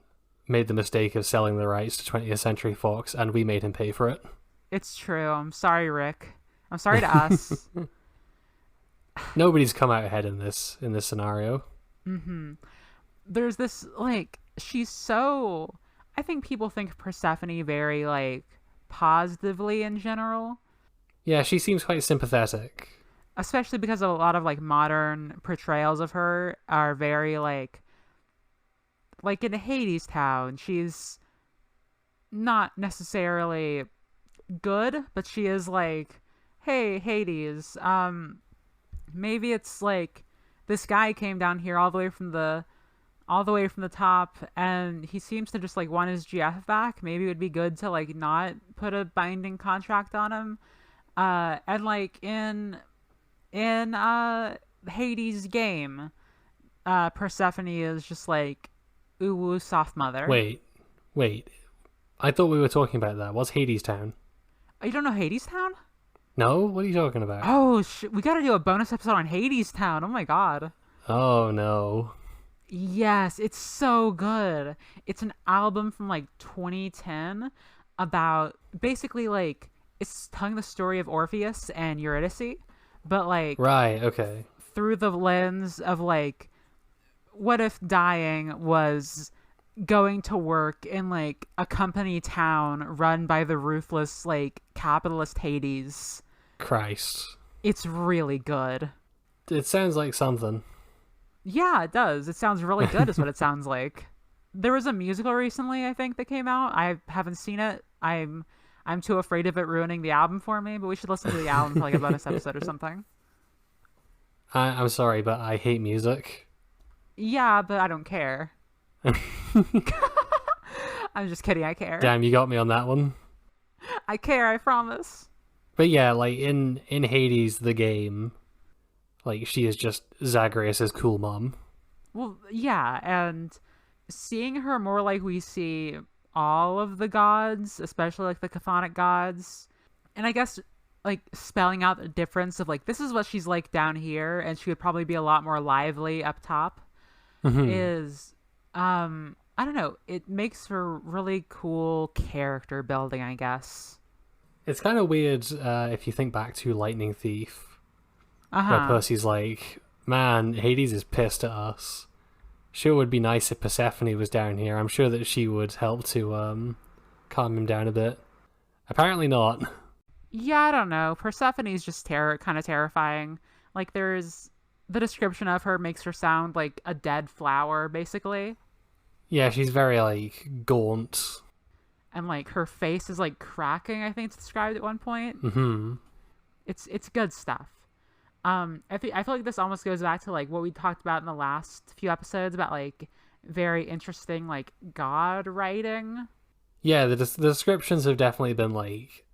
[SPEAKER 2] made the mistake of selling the rights to 20th Century Fox, and we made him pay for it.
[SPEAKER 1] It's true. I'm sorry, Rick. I'm sorry to us.
[SPEAKER 2] Nobody's come out ahead in this scenario.
[SPEAKER 1] Mm-hmm. There's this, like, she's so... I think people think Persephone very, like, positively in general.
[SPEAKER 2] Yeah, she seems quite sympathetic.
[SPEAKER 1] Especially because a lot of, like, modern portrayals of her are very, like in Hades Town, she's not necessarily good, but she is like, hey, Hades, maybe it's like this guy came down here all the way from the top, and he seems to just like want his GF back. Maybe it would be good to like not put a binding contract on him. And like in Hades' game, Persephone is just like, ooh woo soft mother.
[SPEAKER 2] Wait. I thought we were talking about that. What's Hades Town?
[SPEAKER 1] Oh, you don't know Hades Town?
[SPEAKER 2] No? What are you talking about?
[SPEAKER 1] Oh, we gotta do a bonus episode on Hades Town. Oh my god.
[SPEAKER 2] Oh, no.
[SPEAKER 1] Yes, it's so good. It's an album from like 2010 about basically like, it's telling the story of Orpheus and Eurydice, but like...
[SPEAKER 2] Right, okay.
[SPEAKER 1] Through the lens of like, what if dying was going to work in like a company town run by the ruthless like capitalist Hades?
[SPEAKER 2] Christ.
[SPEAKER 1] It's really good.
[SPEAKER 2] It sounds like something.
[SPEAKER 1] Yeah, it does. It sounds really good is what it sounds like. There was a musical recently, I think, that came out. I haven't seen it. I'm too afraid of it ruining the album for me, but we should listen to the album for like a bonus episode or something.
[SPEAKER 2] I'm sorry, but I hate music.
[SPEAKER 1] Yeah, but I don't care. I'm just kidding. I care.
[SPEAKER 2] Damn, you got me on that one.
[SPEAKER 1] I care. I promise.
[SPEAKER 2] But yeah, like in Hades, the game, like she is just Zagreus' cool mom.
[SPEAKER 1] Well, yeah, and seeing her more like we see all of the gods, especially like the chthonic gods, and I guess like spelling out the difference of like this is what she's like down here, and she would probably be a lot more lively up top. Is I don't know, it makes for really cool character building, I guess.
[SPEAKER 2] It's kind of weird if you think back to Lightning Thief, where Percy's like, man, Hades is pissed at us. Sure would be nice if Persephone was down here. I'm sure that she would help to calm him down a bit. Apparently not.
[SPEAKER 1] Yeah, I don't know. Persephone's just kind of terrifying. Like, there's the description of her makes her sound like a dead flower, basically.
[SPEAKER 2] Yeah, she's very, like, gaunt.
[SPEAKER 1] And, like, her face is, like, cracking, I think it's described at one point.
[SPEAKER 2] Mm-hmm.
[SPEAKER 1] It's good stuff. I feel like this almost goes back to, like, what we talked about in the last few episodes about, like, very interesting, like, god writing.
[SPEAKER 2] Yeah, the descriptions have definitely been, like...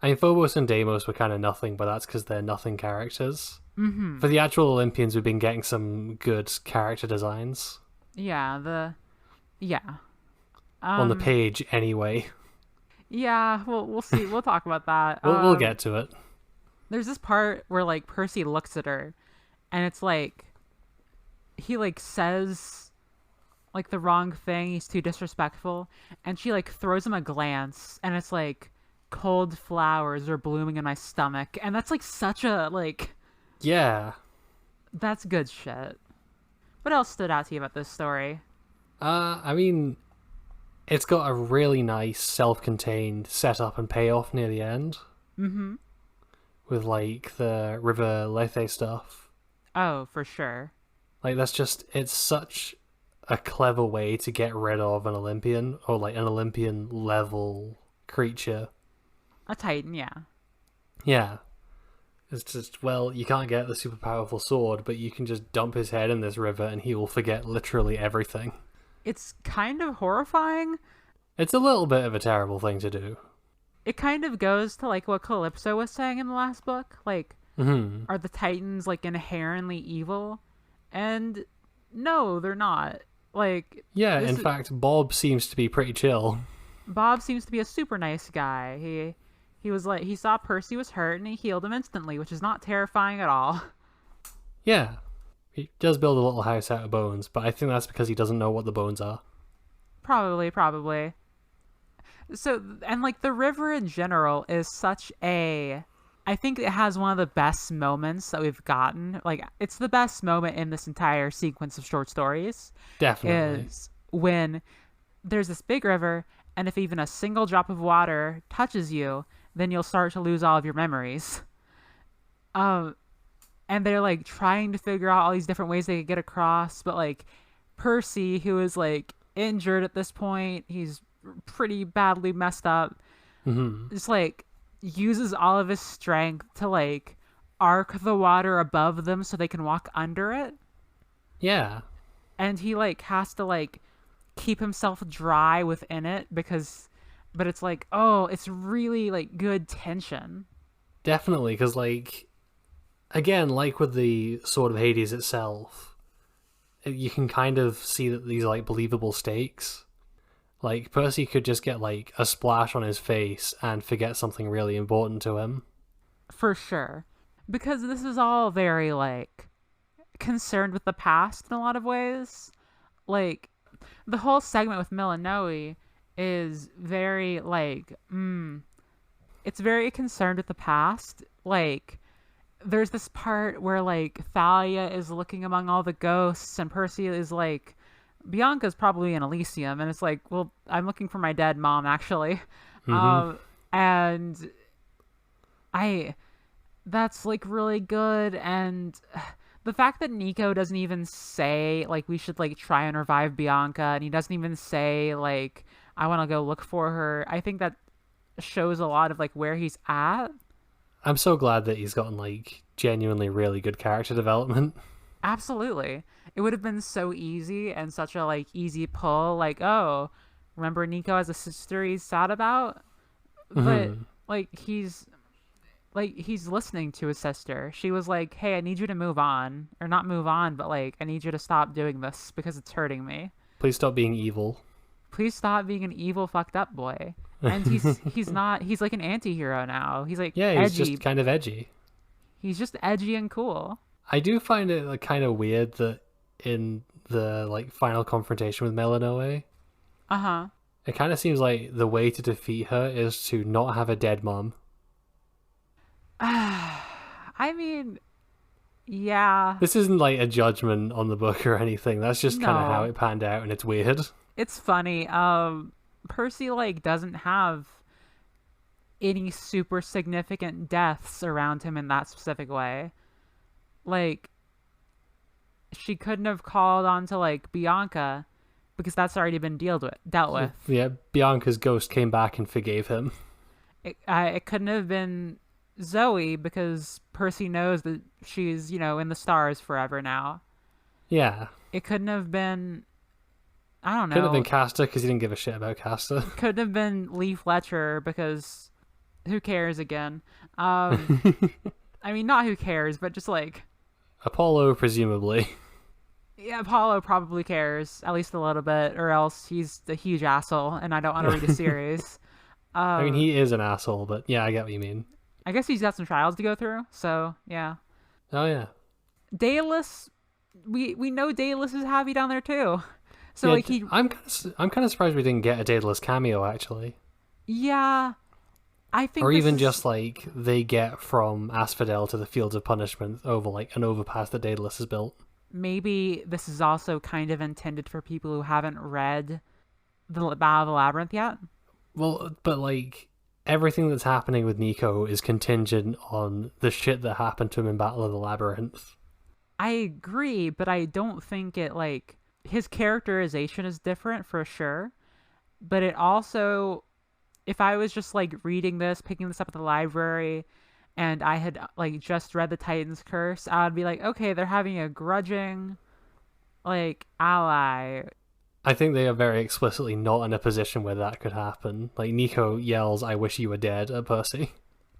[SPEAKER 2] I mean, Phobos and Deimos were kind of nothing, but that's because they're nothing characters.
[SPEAKER 1] Mm-hmm.
[SPEAKER 2] For the actual Olympians, we've been getting some good character designs.
[SPEAKER 1] Yeah,
[SPEAKER 2] On the page, anyway.
[SPEAKER 1] Yeah, we'll see. We'll talk about that.
[SPEAKER 2] We'll get to it.
[SPEAKER 1] There's this part where, like, Percy looks at her, and it's like, he, like, says, like, the wrong thing. He's too disrespectful. And she, like, throws him a glance, and it's like, cold flowers are blooming in my stomach. And that's, like, such a, like...
[SPEAKER 2] Yeah.
[SPEAKER 1] That's good shit. What else stood out to you about this story?
[SPEAKER 2] I mean, it's got a really nice self-contained setup and payoff near the end.
[SPEAKER 1] Mm-hmm.
[SPEAKER 2] With, like, the River Lethe stuff.
[SPEAKER 1] Oh, for sure.
[SPEAKER 2] Like, that's just... It's such a clever way to get rid of an Olympian, or, like, an Olympian-level creature.
[SPEAKER 1] A Titan, yeah.
[SPEAKER 2] Yeah. It's just, well, you can't get the super powerful sword, but you can just dump his head in this river and he will forget literally everything.
[SPEAKER 1] It's kind of horrifying.
[SPEAKER 2] It's a little bit of a terrible thing to do.
[SPEAKER 1] It kind of goes to, like, what Calypso was saying in the last book. Like, are the Titans, like, inherently evil? And no, they're not. Like...
[SPEAKER 2] Yeah, in fact, Bob seems to be pretty chill.
[SPEAKER 1] Bob seems to be a super nice guy. He was like, he saw Percy was hurt and he healed him instantly, which is not terrifying at all.
[SPEAKER 2] Yeah. He does build a little house out of bones, but I think that's because he doesn't know what the bones are.
[SPEAKER 1] Probably. So, and like the river in general is such a... I think it has one of the best moments that we've gotten. Like, it's the best moment in this entire sequence of short stories.
[SPEAKER 2] Definitely.
[SPEAKER 1] Is when there's this big river, and if even a single drop of water touches you, then you'll start to lose all of your memories. And they're, like, trying to figure out all these different ways they could get across, but, like, Percy, who is, like, injured at this point, he's pretty badly messed up, just, like, uses all of his strength to, like, arc the water above them so they can walk under it.
[SPEAKER 2] Yeah.
[SPEAKER 1] And he, like, has to, like, keep himself dry within it but it's like, oh, it's really, like, good tension.
[SPEAKER 2] Definitely, because, like, again, like with the Sword of Hades itself, you can kind of see that these, like, believable stakes. Like, Percy could just get, like, a splash on his face and forget something really important to him.
[SPEAKER 1] For sure. Because this is all very, like, concerned with the past in a lot of ways. Like, the whole segment with Milanoe is very, like, it's very concerned with the past. Like, there's this part where, like, Thalia is looking among all the ghosts, and Percy is like, Bianca's probably in Elysium, and it's like, well, I'm looking for my dead mom, actually. And that's, like, really good, and the fact that Nico doesn't even say, like, we should, like, try and revive Bianca, and he doesn't even say, like, I want to go look for her, I think that shows a lot of, like, where he's at.
[SPEAKER 2] I'm so glad that he's gotten, like, genuinely really good character development.
[SPEAKER 1] Absolutely. It would have been so easy and such a, like, easy pull, like, oh, Remember, Nico has a sister he's sad about, but like he's listening to his sister. She was like, "Hey, I need you to move on, or not move on, but like I need you to stop doing this because it's hurting me.
[SPEAKER 2] Please stop being evil."
[SPEAKER 1] Please stop being an evil, fucked up boy. And he's not. He's like an anti-hero now. He's like
[SPEAKER 2] Yeah, he's
[SPEAKER 1] edgy.
[SPEAKER 2] just kind of edgy.
[SPEAKER 1] He's just edgy and cool.
[SPEAKER 2] I do find it like kind of weird that in the like final confrontation with Melanoe, it kind of seems like the way to defeat her is to not have a dead mom.
[SPEAKER 1] I mean, yeah.
[SPEAKER 2] This isn't like a judgment on the book or anything. That's just kind of
[SPEAKER 1] No.
[SPEAKER 2] how it panned out, and it's weird.
[SPEAKER 1] It's funny. Percy like doesn't have any super significant deaths around him in that specific way. Like, she couldn't have called on to like Bianca because that's already been dealt with.
[SPEAKER 2] Yeah, Bianca's ghost came back and forgave him.
[SPEAKER 1] It couldn't have been Zoe because Percy knows that she's, in the stars forever now.
[SPEAKER 2] Yeah.
[SPEAKER 1] It couldn't have been, I don't know.
[SPEAKER 2] Couldn't have been Castor because he didn't give a shit about Castor.
[SPEAKER 1] Couldn't have been Lee Fletcher because who cares again? I mean, not who cares, but just like...
[SPEAKER 2] Apollo, presumably.
[SPEAKER 1] Yeah, Apollo probably cares, at least a little bit, or else he's a huge asshole, and I don't want to read a series.
[SPEAKER 2] I mean, he is an asshole, but yeah, I get what you mean.
[SPEAKER 1] I guess he's got some trials to go through, so yeah.
[SPEAKER 2] Oh, yeah.
[SPEAKER 1] Daedalus, we know Daedalus is happy down there too. So
[SPEAKER 2] Yeah,
[SPEAKER 1] like
[SPEAKER 2] I'm kind of surprised we didn't get a Daedalus cameo, actually.
[SPEAKER 1] Yeah, I think
[SPEAKER 2] Or
[SPEAKER 1] this
[SPEAKER 2] even
[SPEAKER 1] is-
[SPEAKER 2] just like they get from Asphodel to the Fields of Punishment over like an overpass that Daedalus has built.
[SPEAKER 1] maybe this is also kind of intended for people who haven't read the Battle of the Labyrinth yet.
[SPEAKER 2] Well, but like everything that's happening with Nico is contingent on the shit that happened to him in Battle of the Labyrinth.
[SPEAKER 1] I agree, but I don't think it like his characterization is different for sure. But it also, if I was just like reading this, picking this up at the library, and I had like just read the Titan's Curse, I would be like, okay, they're having a grudging like ally.
[SPEAKER 2] I think they are very explicitly not in a position where that could happen. Like Nico yells, "I wish you were dead" at Percy.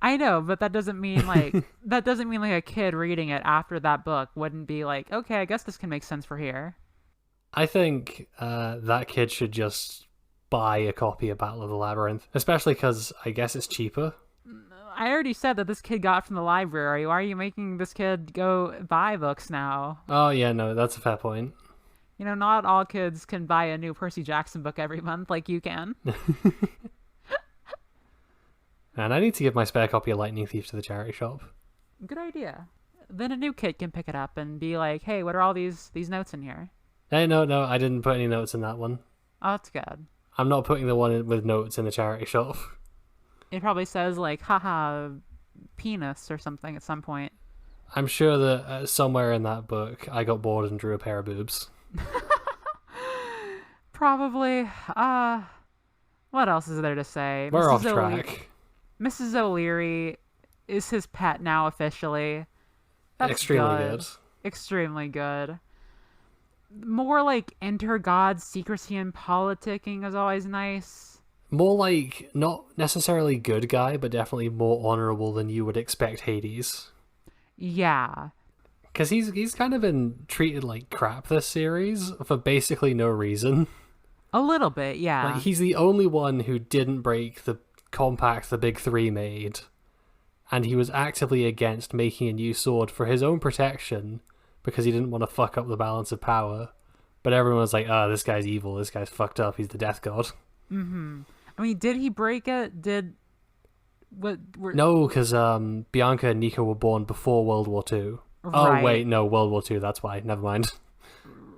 [SPEAKER 1] I know, but that doesn't mean like a kid reading it after that book wouldn't be like, okay, I guess this can make sense for here.
[SPEAKER 2] I think that kid should just buy a copy of Battle of the Labyrinth, especially because I guess it's cheaper.
[SPEAKER 1] I already said that this kid got from the library. Why are you making this kid go buy books now?
[SPEAKER 2] Oh yeah, no, that's a fair point.
[SPEAKER 1] Not all kids can buy a new Percy Jackson book every month like you can.
[SPEAKER 2] And I need to give my spare copy of Lightning Thief to the charity shop.
[SPEAKER 1] Good idea. Then a new kid can pick it up and be like, hey, what are all these notes in here?
[SPEAKER 2] Hey, no, I didn't put any notes in that one.
[SPEAKER 1] Oh, that's good.
[SPEAKER 2] I'm not putting the one with notes in the charity shop.
[SPEAKER 1] It probably says like, haha, penis or something at some point.
[SPEAKER 2] I'm sure that somewhere in that book, I got bored and drew a pair of boobs.
[SPEAKER 1] Probably. What else is there to say?
[SPEAKER 2] We're off
[SPEAKER 1] Mrs.
[SPEAKER 2] track.
[SPEAKER 1] Mrs. O'Leary is his pet now officially. That's
[SPEAKER 2] Extremely good.
[SPEAKER 1] Extremely good. More like inter-god secrecy and politicking is always nice.
[SPEAKER 2] More like, not necessarily good guy, but definitely more honorable than you would expect Hades.
[SPEAKER 1] Yeah.
[SPEAKER 2] Because he's kind of been treated like crap this series for basically no reason.
[SPEAKER 1] A little bit, yeah.
[SPEAKER 2] Like, he's the only one who didn't break the compact the Big Three made. And he was actively against making a new sword for his own protection because he didn't want to fuck up the balance of power. But everyone was like, this guy's evil, this guy's fucked up, he's the death god.
[SPEAKER 1] Mm-hmm. I mean, did he break it?
[SPEAKER 2] No, because Bianca and Nico were born before World War II.
[SPEAKER 1] Right.
[SPEAKER 2] Oh, wait, no, World War II, that's why. Never mind.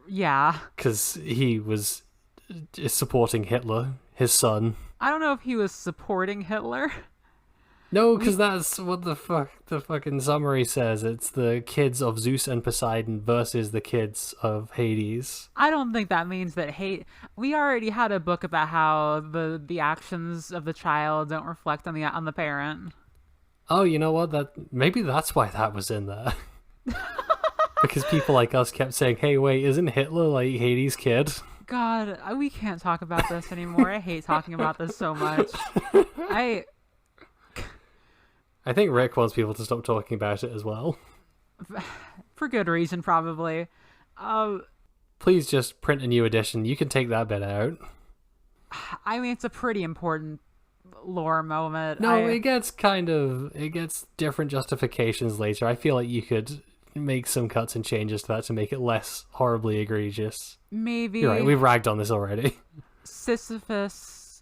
[SPEAKER 1] Yeah.
[SPEAKER 2] Because he was supporting Hitler, his son.
[SPEAKER 1] I don't know if he was supporting Hitler.
[SPEAKER 2] No, because that's what the fucking summary says. It's the kids of Zeus and Poseidon versus the kids of Hades.
[SPEAKER 1] I don't think that means that we already had a book about how the actions of the child don't reflect on the parent.
[SPEAKER 2] Oh, you know what? Maybe that's why that was in there. Because people like us kept saying, "Hey, wait, isn't Hitler like Hades' kid?"
[SPEAKER 1] God, we can't talk about this anymore. I hate talking about this so much. I
[SPEAKER 2] think Rick wants people to stop talking about it as well.
[SPEAKER 1] For good reason, probably.
[SPEAKER 2] Please just print a new edition. You can take that bit out.
[SPEAKER 1] I mean, it's a pretty important lore moment.
[SPEAKER 2] No, it gets different justifications later. I feel like you could make some cuts and changes to that to make it less horribly egregious.
[SPEAKER 1] Maybe.
[SPEAKER 2] You're right, we've ragged on this already.
[SPEAKER 1] Sisyphus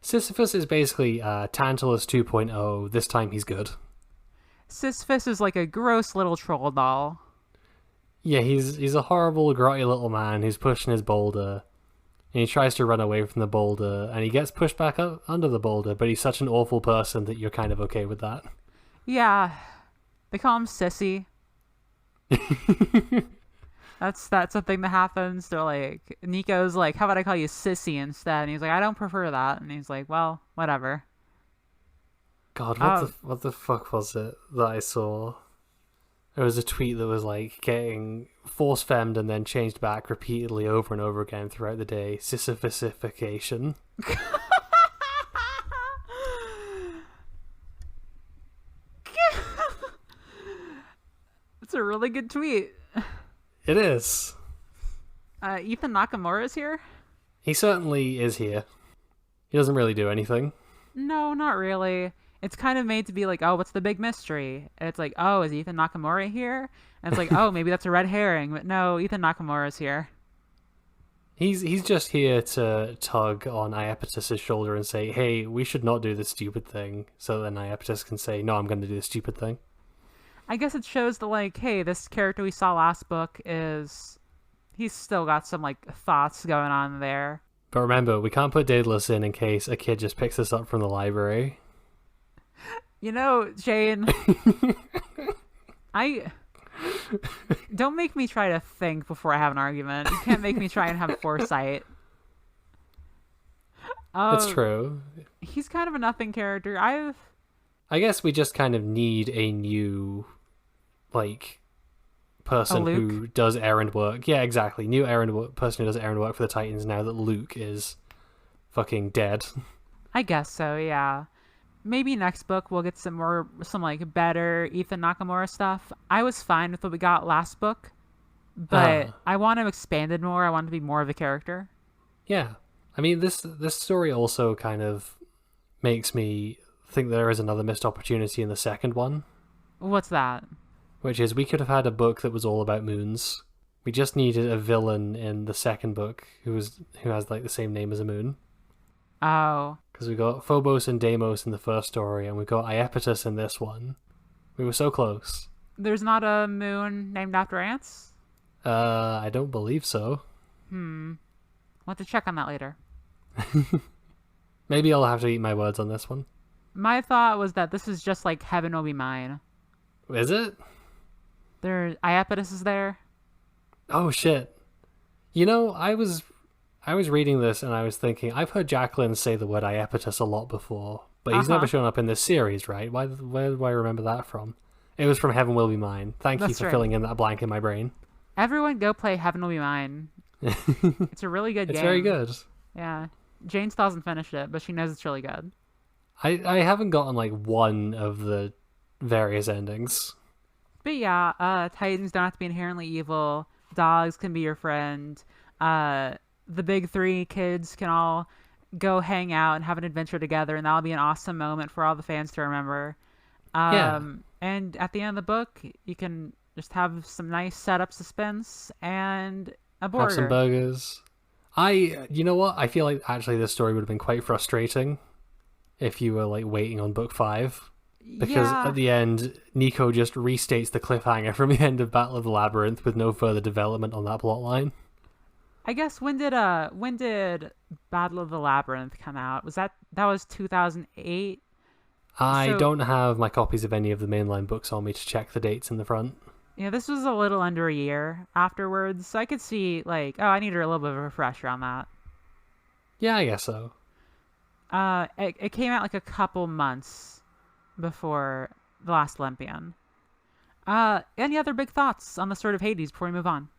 [SPEAKER 2] is basically Tantalus 2.0. This time he's good.
[SPEAKER 1] Sisyphus is like a gross little troll doll.
[SPEAKER 2] Yeah, he's a horrible, grotty little man who's pushing his boulder. And he tries to run away from the boulder, and he gets pushed back up under the boulder, but he's such an awful person that you're kind of okay with that.
[SPEAKER 1] Yeah. They call him Sissy. That's a thing that happens. They're like, Nico's like, how about I call you Sissy instead? And he's like, I don't prefer that. And he's like, well, whatever.
[SPEAKER 2] God, what the fuck was it that I saw? There was a tweet that was like getting force femmed and then changed back repeatedly over and over again throughout the day. Sisyphusification. It's a
[SPEAKER 1] really good tweet.
[SPEAKER 2] It is.
[SPEAKER 1] Ethan Nakamura's here?
[SPEAKER 2] He certainly is here. He doesn't really do anything.
[SPEAKER 1] No, not really. It's kind of made to be like, oh, what's the big mystery? And it's like, oh, is Ethan Nakamura here? And it's like, oh, maybe that's a red herring. But no, Ethan Nakamura's here.
[SPEAKER 2] He's just here to tug on Iapetus's shoulder and say, hey, we should not do this stupid thing. So then Iapetus can say, no, I'm going to do this stupid thing.
[SPEAKER 1] I guess it shows that, like, hey, this character we saw last book he's still got some, like, thoughts going on there.
[SPEAKER 2] But remember, we can't put Daedalus in case a kid just picks this up from the library.
[SPEAKER 1] You know, Jane, don't make me try to think before I have an argument. You can't make me try and have foresight.
[SPEAKER 2] It's true.
[SPEAKER 1] He's kind of a nothing character.
[SPEAKER 2] I guess we just kind of need a new, like, person who does errand work. Yeah, exactly. New person who does errand work for the Titans now that Luke is fucking dead.
[SPEAKER 1] I guess so, yeah. Maybe next book we'll get some like better Ethan Nakamura stuff. I was fine with what we got last book, but I want him expanded more. I want him to be more of a character.
[SPEAKER 2] Yeah. I mean, this story also kind of makes me think there is another missed opportunity in the second one.
[SPEAKER 1] What's that?
[SPEAKER 2] Which is we could have had a book that was all about moons. We just needed a villain in the second book who has like the same name as a moon.
[SPEAKER 1] Oh.
[SPEAKER 2] Because we got Phobos and Deimos in the first story, and we got Iapetus in this one. We were so close.
[SPEAKER 1] There's not a moon named after ants?
[SPEAKER 2] I don't believe so.
[SPEAKER 1] We'll have to check on that later.
[SPEAKER 2] Maybe I'll have to eat my words on this one.
[SPEAKER 1] My thought was that this is just like Heaven Will Be Mine.
[SPEAKER 2] Is it?
[SPEAKER 1] Iapetus is there.
[SPEAKER 2] Oh, shit. You know, I was reading this and I was thinking, I've heard Jacqueline say the word Iapetus a lot before, but he's never shown up in this series, right? Where do I remember that from? It was from Heaven Will Be Mine. Thank you for filling in that blank in my brain.
[SPEAKER 1] Everyone go play Heaven Will Be Mine. It's a really good game.
[SPEAKER 2] It's very good.
[SPEAKER 1] Yeah. Jane still hasn't finished it, but she knows it's really good.
[SPEAKER 2] I haven't gotten like one of the various endings.
[SPEAKER 1] But yeah, Titans don't have to be inherently evil. Dogs can be your friend. The big three kids can all go hang out and have an adventure together, and that'll be an awesome moment for all the fans to remember. And at the end of the book, you can just have some nice setup suspense and a burger.
[SPEAKER 2] Have some burgers. You know what? I feel like actually this story would have been quite frustrating if you were like waiting on book 5. Because at the end, Nico just restates the cliffhanger from the end of Battle of the Labyrinth with no further development on that plotline.
[SPEAKER 1] I guess when did Battle of the Labyrinth come out? That was 2008?
[SPEAKER 2] I don't have my copies of any of the mainline books on me to check the dates in the front.
[SPEAKER 1] Yeah, this was a little under a year afterwards, so I could see like, I needed a little bit of a refresher on that.
[SPEAKER 2] Yeah, I guess so.
[SPEAKER 1] It came out like a couple months before The Last Olympian. Any other big thoughts on the Sword of Hades before we move on?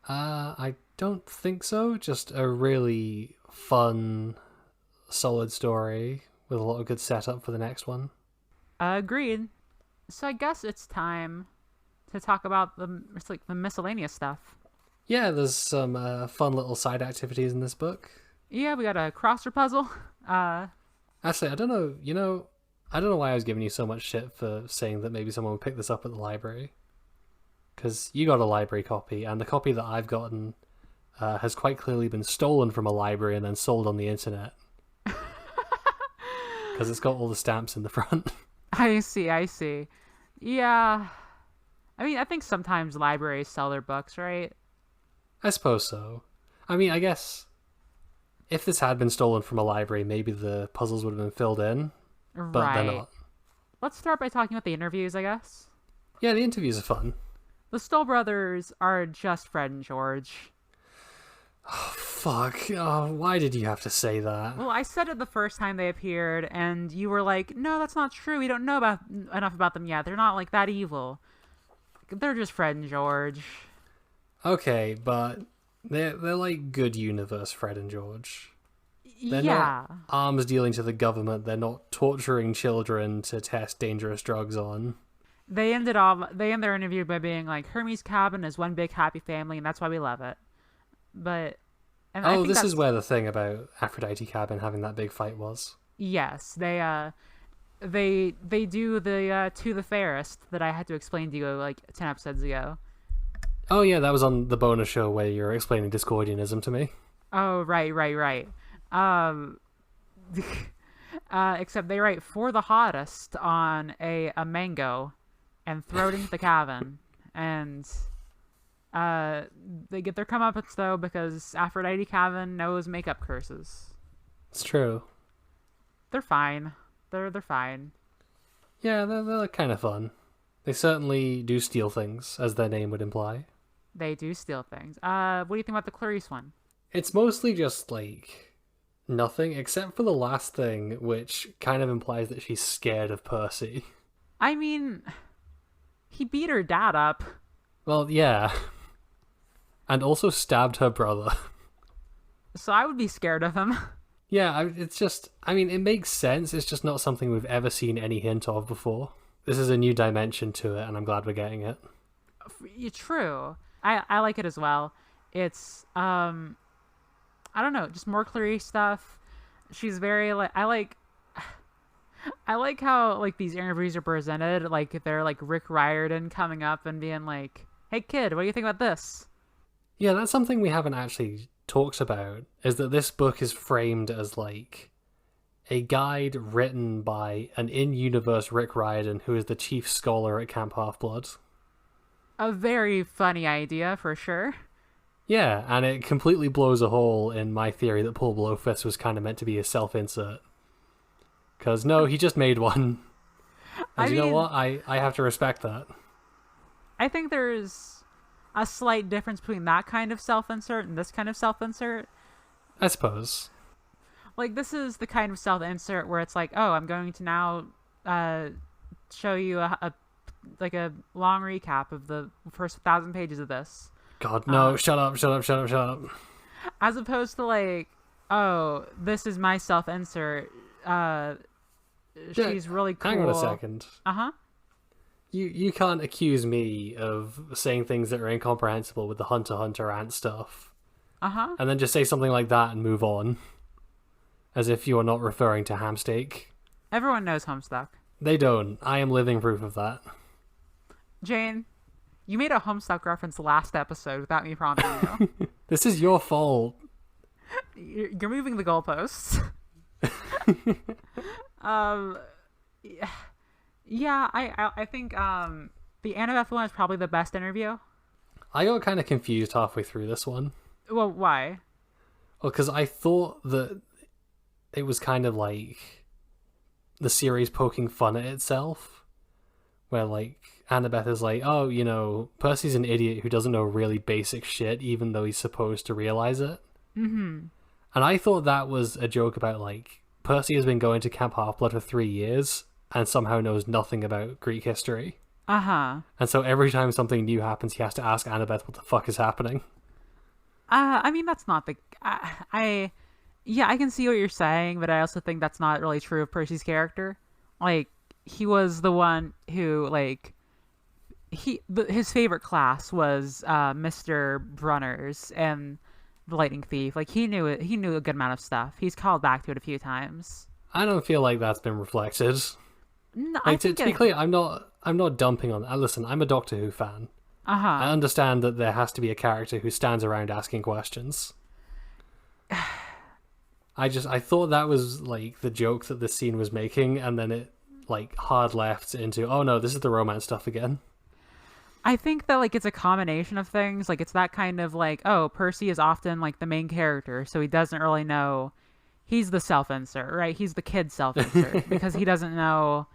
[SPEAKER 2] I don't think so. Just a really fun, solid story with a lot of good setup for the next one.
[SPEAKER 1] Agreed. So I guess it's time to talk about the miscellaneous stuff.
[SPEAKER 2] Yeah, there's some fun little side activities in this book.
[SPEAKER 1] Yeah, we got a crossword puzzle.
[SPEAKER 2] Actually, I don't know. I don't know why I was giving you so much shit for saying that maybe someone would pick this up at the library. Because you got a library copy, and the copy that I've gotten has quite clearly been stolen from a library and then sold on the internet. Because it's got all the stamps in the front.
[SPEAKER 1] I see. Yeah. I mean, I think sometimes libraries sell their books, right?
[SPEAKER 2] I suppose so. I mean, I guess if this had been stolen from a library, maybe the puzzles would have been filled in, but they're not.
[SPEAKER 1] Let's start by talking about the interviews, I guess.
[SPEAKER 2] Yeah, the interviews are fun.
[SPEAKER 1] The Stoll brothers are just Fred and George.
[SPEAKER 2] Oh, fuck. Oh, why did you have to say that?
[SPEAKER 1] Well, I said it the first time they appeared, and you were like, no, that's not true. We don't know enough about them yet. They're not, like, that evil. They're just Fred and George.
[SPEAKER 2] Okay, but they're like good universe Fred and George. They're
[SPEAKER 1] yeah.
[SPEAKER 2] not arms dealing to the government. They're not torturing children to test dangerous drugs on.
[SPEAKER 1] They end their interview by being like, Hermes Cabin is one big happy family, and that's why we love it. But I think
[SPEAKER 2] this is where the thing about Aphrodite Cabin having that big fight was.
[SPEAKER 1] Yes, they do the To the Fairest that I had to explain to you like 10 episodes ago.
[SPEAKER 2] Oh yeah, that was on the bonus show where you're explaining Discordianism to me.
[SPEAKER 1] Oh right. Except they write for the hottest on a mango and throw it into the cabin, and they get their comeuppance though because Aphrodite Cabin knows makeup curses.
[SPEAKER 2] It's true.
[SPEAKER 1] They're fine. They're fine.
[SPEAKER 2] Yeah, they're kind of fun. They certainly do steal things, as their name would imply.
[SPEAKER 1] They do steal things. What do you think about the Clarisse one?
[SPEAKER 2] It's mostly just, like, nothing, except for the last thing, which kind of implies that she's scared of Percy.
[SPEAKER 1] I mean, he beat her dad up.
[SPEAKER 2] Well, yeah. And also stabbed her brother.
[SPEAKER 1] So I would be scared of him.
[SPEAKER 2] Yeah, it's just... I mean, it makes sense. It's just not something we've ever seen any hint of before. This is a new dimension to it, and I'm glad we're getting it.
[SPEAKER 1] True. I like it as well. It's, I don't know, just more Clarisse stuff. She's very, I like how, like, these interviews are presented. Like, they're, like, Rick Riordan coming up and being like, hey, kid, what do you think about this?
[SPEAKER 2] Yeah, that's something we haven't actually talked about, is that this book is framed as, like, a guide written by an in-universe Rick Riordan who is the chief scholar at Camp Half-Blood.
[SPEAKER 1] A very funny idea, for sure.
[SPEAKER 2] Yeah, and it completely blows a hole in my theory that Paul Blowfist was kind of meant to be a self-insert. Because, no, he just made one. And you know what? I have to respect that.
[SPEAKER 1] I think there's a slight difference between that kind of self-insert and this kind of self-insert.
[SPEAKER 2] I suppose.
[SPEAKER 1] Like, this is the kind of self-insert where it's like, oh, I'm going to now show you a long recap of the first 1,000 pages of this.
[SPEAKER 2] God, no, shut up.
[SPEAKER 1] As opposed to, like, oh, this is my self-insert. She's really cool.
[SPEAKER 2] Hang on a second.
[SPEAKER 1] Uh-huh.
[SPEAKER 2] You can't accuse me of saying things that are incomprehensible with the Hunter x Hunter ant stuff.
[SPEAKER 1] Uh-huh.
[SPEAKER 2] And then just say something like that and move on. As if you are not referring to Hamsteak.
[SPEAKER 1] Everyone knows Homestuck.
[SPEAKER 2] They don't. I am living proof of that.
[SPEAKER 1] Jane, you made a Homestuck reference last episode without me prompting you.
[SPEAKER 2] This is your fault.
[SPEAKER 1] You're moving the goalposts. Yeah, I think the Annabeth one is probably the best interview.
[SPEAKER 2] I got kind of confused halfway through this one.
[SPEAKER 1] Well, why?
[SPEAKER 2] Well, because I thought that it was kind of like the series poking fun at itself, where, like, Annabeth is like, oh, you know, Percy's an idiot who doesn't know really basic shit, even though he's supposed to realize it.
[SPEAKER 1] Mm-hmm.
[SPEAKER 2] And I thought that was a joke about, like, Percy has been going to Camp Half-Blood for 3 years and somehow knows nothing about Greek history.
[SPEAKER 1] Uh-huh.
[SPEAKER 2] And so every time something new happens, he has to ask Annabeth what the fuck is happening.
[SPEAKER 1] I mean, that's not the. Yeah, I can see what you're saying, but I also think that's not really true of Percy's character. Like, he was the one who, like, his favorite class was Mr. Brunner's and the Lightning Thief. Like, he knew it. He knew a good amount of stuff. He's called back to it a few times.
[SPEAKER 2] I don't feel like that's been reflected.
[SPEAKER 1] No,
[SPEAKER 2] Like, to be clear, I'm not dumping on that. Listen, I'm a Doctor Who fan. I understand that there has to be a character who stands around asking questions. I thought that was like the joke that this scene was making, and then it like hard left into, oh no, this is the romance stuff again.
[SPEAKER 1] I think that like it's a combination of things. Like, it's that kind of like, oh, Percy is often like the main character, so he doesn't really know. He's the self-insert, right? He's the kid self-insert because he doesn't know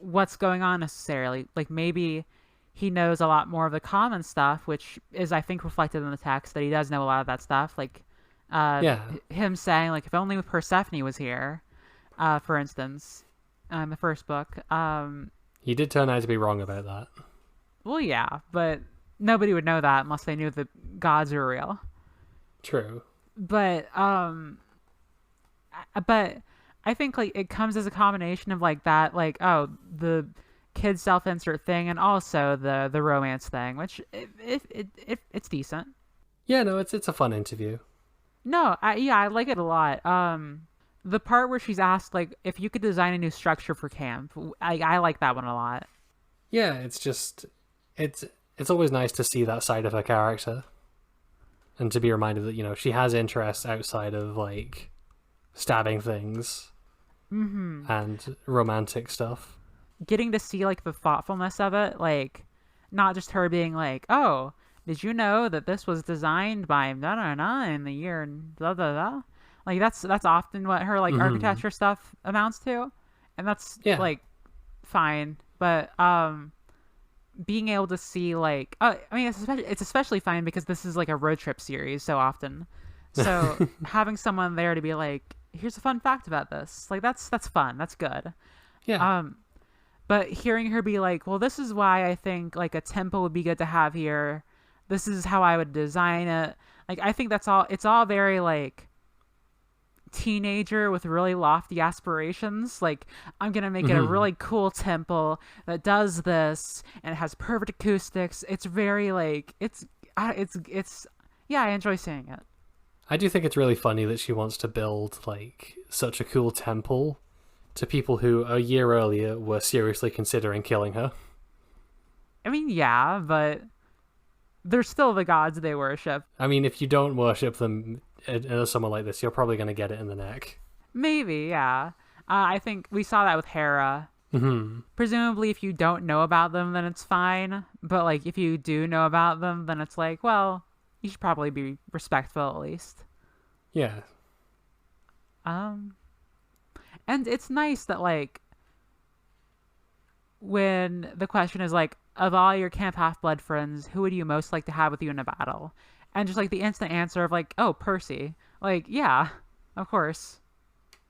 [SPEAKER 1] what's going on necessarily. Like, maybe he knows a lot more of the common stuff, which is, I think, reflected in the text, that he does know a lot of that stuff. Like, him saying, like, if only Persephone was here, for instance, in the first book.
[SPEAKER 2] He did turn out to be wrong about that.
[SPEAKER 1] Well, yeah, but nobody would know that unless they knew the gods are real.
[SPEAKER 2] True.
[SPEAKER 1] But I think, like, it comes as a combination of, like, that, like, oh, the kid self-insert thing, and also the romance thing, which it's decent.
[SPEAKER 2] Yeah, no, it's a fun interview.
[SPEAKER 1] No, I like it a lot. The part where she's asked, like, if you could design a new structure for camp, I like that one a lot.
[SPEAKER 2] Yeah, it's just it's always nice to see that side of her character, and to be reminded that, you know, she has interests outside of like stabbing things and romantic stuff.
[SPEAKER 1] Getting to see like the thoughtfulness of it, like, not just her being like, oh, did you know that this was designed by blah, blah, blah, in the year and blah blah blah. Like, that's often what her like architecture stuff amounts to, and that's like fine. But being able to see, like, I mean, it's especially fine because this is like a road trip series so often. So having someone there to be like, here's a fun fact about this, like, that's fun, that's good.
[SPEAKER 2] Yeah.
[SPEAKER 1] But hearing her be like, well, this is why I think like a temple would be good to have here. This is how I would design it. Like, I think it's all very like teenager with really lofty aspirations. Like, I'm gonna make it a really cool temple that does this and it has perfect acoustics. It's very like it's yeah, I enjoy seeing it.
[SPEAKER 2] I do think it's really funny that she wants to build like such a cool temple to people who a year earlier were seriously considering killing her.
[SPEAKER 1] I mean, yeah, but they're still the gods they worship.
[SPEAKER 2] I mean, if you don't worship them in someone like this, you're probably going to get it in the neck.
[SPEAKER 1] Maybe, yeah. I think we saw that with Hera. Presumably, if you don't know about them, then it's fine. But like, if you do know about them, then it's like, well, you should probably be respectful at least.
[SPEAKER 2] Yeah.
[SPEAKER 1] And it's nice that, like, when the question is like, of all your Camp Half-Blood friends, who would you most like to have with you in a battle? And just like the instant answer of like, oh, Percy. Like, yeah, of course.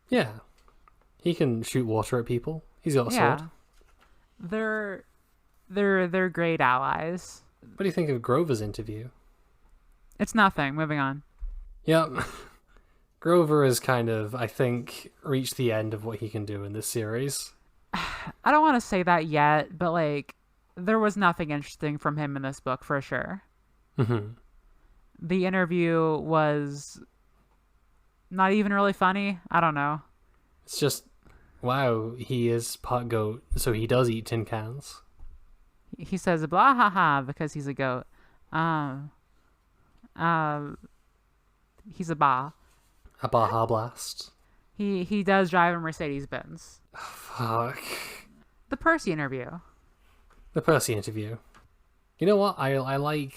[SPEAKER 2] Yeah. He can shoot water at people. He's got a sword.
[SPEAKER 1] They're great allies.
[SPEAKER 2] What do you think of Grover's interview?
[SPEAKER 1] It's nothing. Moving on.
[SPEAKER 2] Yep. Grover has kind of, I think, reached the end of what he can do in this series.
[SPEAKER 1] I don't want to say that yet, but like, there was nothing interesting from him in this book for sure. The interview was not even really funny. I don't know.
[SPEAKER 2] It's just, wow, he is part goat, so he does eat tin cans.
[SPEAKER 1] He says blah ha ha because he's a goat. He's a ba.
[SPEAKER 2] A Baja Blast.
[SPEAKER 1] He does drive a Mercedes Benz.
[SPEAKER 2] Fuck.
[SPEAKER 1] The Percy interview.
[SPEAKER 2] The Percy interview. You know what? I like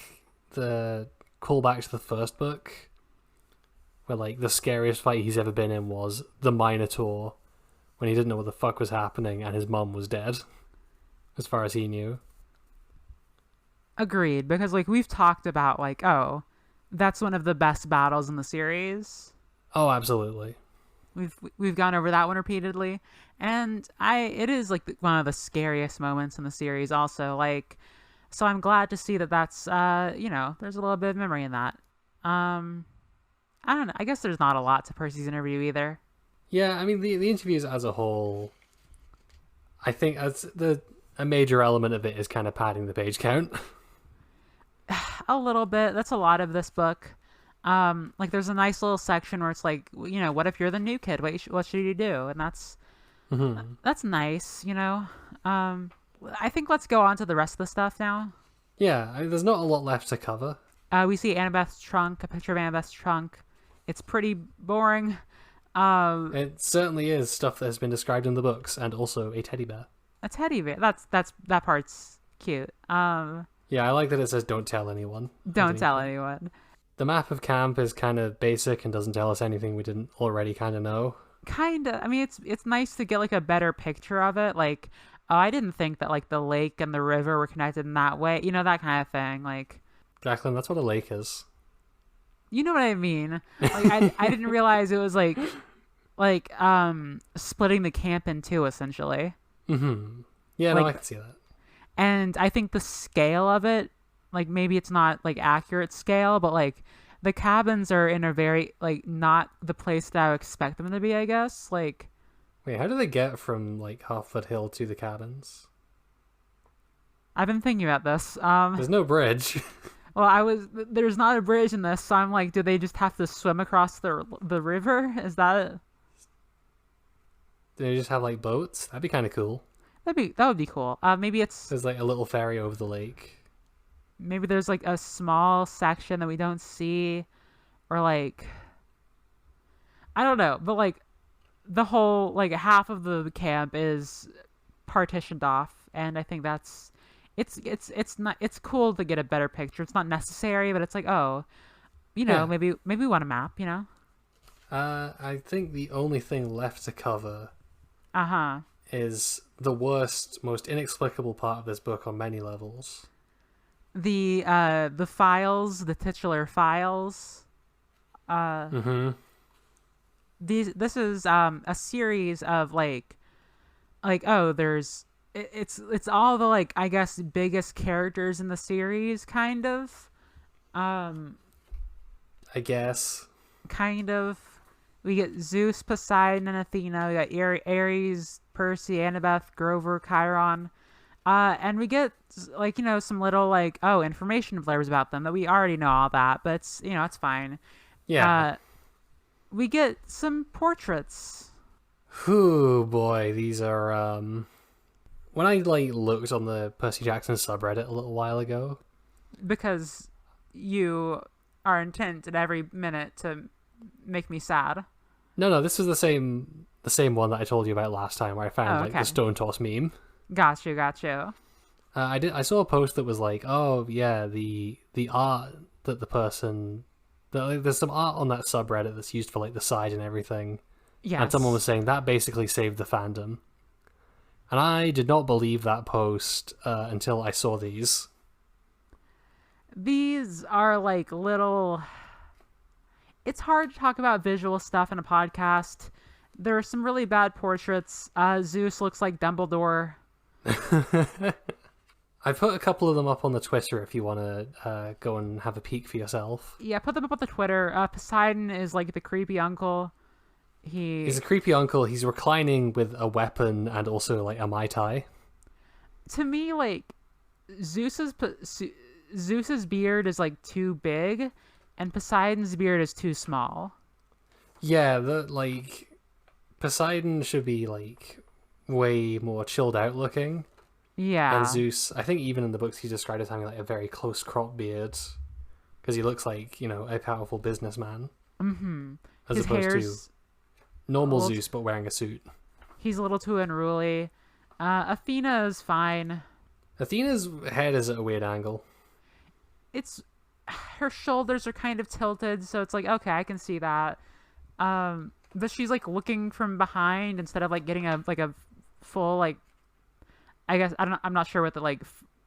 [SPEAKER 2] the callback to the first book, where like the scariest fight he's ever been in was the Minotaur, when he didn't know what the fuck was happening and his mum was dead, as far as he knew.
[SPEAKER 1] Agreed, because like we've talked about like, oh, that's one of the best battles in the series.
[SPEAKER 2] Oh, absolutely.
[SPEAKER 1] We've gone over that one repeatedly, and it is like one of the scariest moments in the series also, like, so I'm glad to see that that's there's a little bit of memory in that. I don't know. I guess there's not a lot to Percy's interview either.
[SPEAKER 2] Yeah, I mean the interviews as a whole, I think a major element of it is kind of padding the page count.
[SPEAKER 1] A little bit. That's a lot of this book. Like there's a nice little section where it's like, what if you're the new kid? What should you do? And that's nice, I think let's go on to the rest of the stuff now.
[SPEAKER 2] Yeah, there's not a lot left to cover.
[SPEAKER 1] We see Annabeth's trunk, a picture of Annabeth's trunk. It's pretty boring.
[SPEAKER 2] It certainly is stuff that has been described in the books, and also a teddy bear.
[SPEAKER 1] A teddy bear. That part's cute.
[SPEAKER 2] Yeah, I like that it says "Don't tell anyone."
[SPEAKER 1] Don't tell anyone.
[SPEAKER 2] The map of camp is kind of basic and doesn't tell us anything we didn't already kind of know.
[SPEAKER 1] Kinda. I mean, it's nice to get like a better picture of it. Like, oh, I didn't think that like the lake and the river were connected in that way. That kind of thing. Like,
[SPEAKER 2] Jacqueline, that's what a lake is.
[SPEAKER 1] You know what I mean? Like, I didn't realize it was like splitting the camp in two, essentially.
[SPEAKER 2] Mm-hmm. Yeah, no, I can see that.
[SPEAKER 1] And I think the scale of it, like maybe it's not like accurate scale, but like the cabins are in a very like not the place that I would expect them to be, I guess. Like,
[SPEAKER 2] wait, how do they get from like Half-Foot Hill to the cabins?
[SPEAKER 1] I've been thinking about this.
[SPEAKER 2] There's no bridge.
[SPEAKER 1] Well, there's not a bridge in this, so I'm like, do they just have to swim across the river? Is that it?
[SPEAKER 2] Do they just have like boats? That'd be kind of cool.
[SPEAKER 1] That would be cool. Maybe
[SPEAKER 2] there's like a little ferry over the lake.
[SPEAKER 1] Maybe there's like a small section that we don't see, or like, I don't know, but like the whole like half of the camp is partitioned off, and I think that's it's cool to get a better picture. It's not necessary, but it's like, oh, maybe we want a map,
[SPEAKER 2] I think the only thing left to cover is the worst, most inexplicable part of this book on many levels.
[SPEAKER 1] The files, the titular files. This is a series of it's all the like I guess biggest characters in the series, kind of.
[SPEAKER 2] I guess.
[SPEAKER 1] Kind of. We get Zeus, Poseidon, and Athena. We got Ares, Percy, Annabeth, Grover, Chiron. And we get some little information blurbs about them that we already know all that, but it's fine.
[SPEAKER 2] Yeah.
[SPEAKER 1] We get some portraits.
[SPEAKER 2] Whew, boy, these are when I looked on the Percy Jackson subreddit a little while ago,
[SPEAKER 1] because you are intent at every minute to make me sad.
[SPEAKER 2] No, this is the same one that I told you about last time, where I found the stone toss meme.
[SPEAKER 1] Got you.
[SPEAKER 2] I saw a post that was like, oh yeah, the art that the person, there's some art on that subreddit that's used for the side and everything.
[SPEAKER 1] Yes.
[SPEAKER 2] And someone was saying that basically saved the fandom. And I did not believe that post until I saw these.
[SPEAKER 1] These are little... It's hard to talk about visual stuff in a podcast. There are some really bad portraits. Zeus looks like Dumbledore.
[SPEAKER 2] I put a couple of them up on the Twitter if you want to go and have a peek for yourself.
[SPEAKER 1] Yeah, put them up on the Twitter. Poseidon is the creepy uncle. He's
[SPEAKER 2] a creepy uncle. He's reclining with a weapon and also a Mai Tai.
[SPEAKER 1] To me, Zeus's beard is too big, and Poseidon's beard is too small.
[SPEAKER 2] Yeah, Poseidon should be way more chilled out looking.
[SPEAKER 1] Yeah.
[SPEAKER 2] And Zeus, I think even in the books he's described as having a very close cropped beard, because he looks like a powerful businessman.
[SPEAKER 1] Mm-hmm.
[SPEAKER 2] As
[SPEAKER 1] His
[SPEAKER 2] opposed
[SPEAKER 1] hair's
[SPEAKER 2] to normal Zeus, but wearing a suit.
[SPEAKER 1] He's a little too unruly. Athena is fine.
[SPEAKER 2] Athena's head is at a weird angle.
[SPEAKER 1] Her shoulders are kind of tilted, so it's okay, I can see that. But she's looking from behind instead of getting a full I guess I'm not sure what the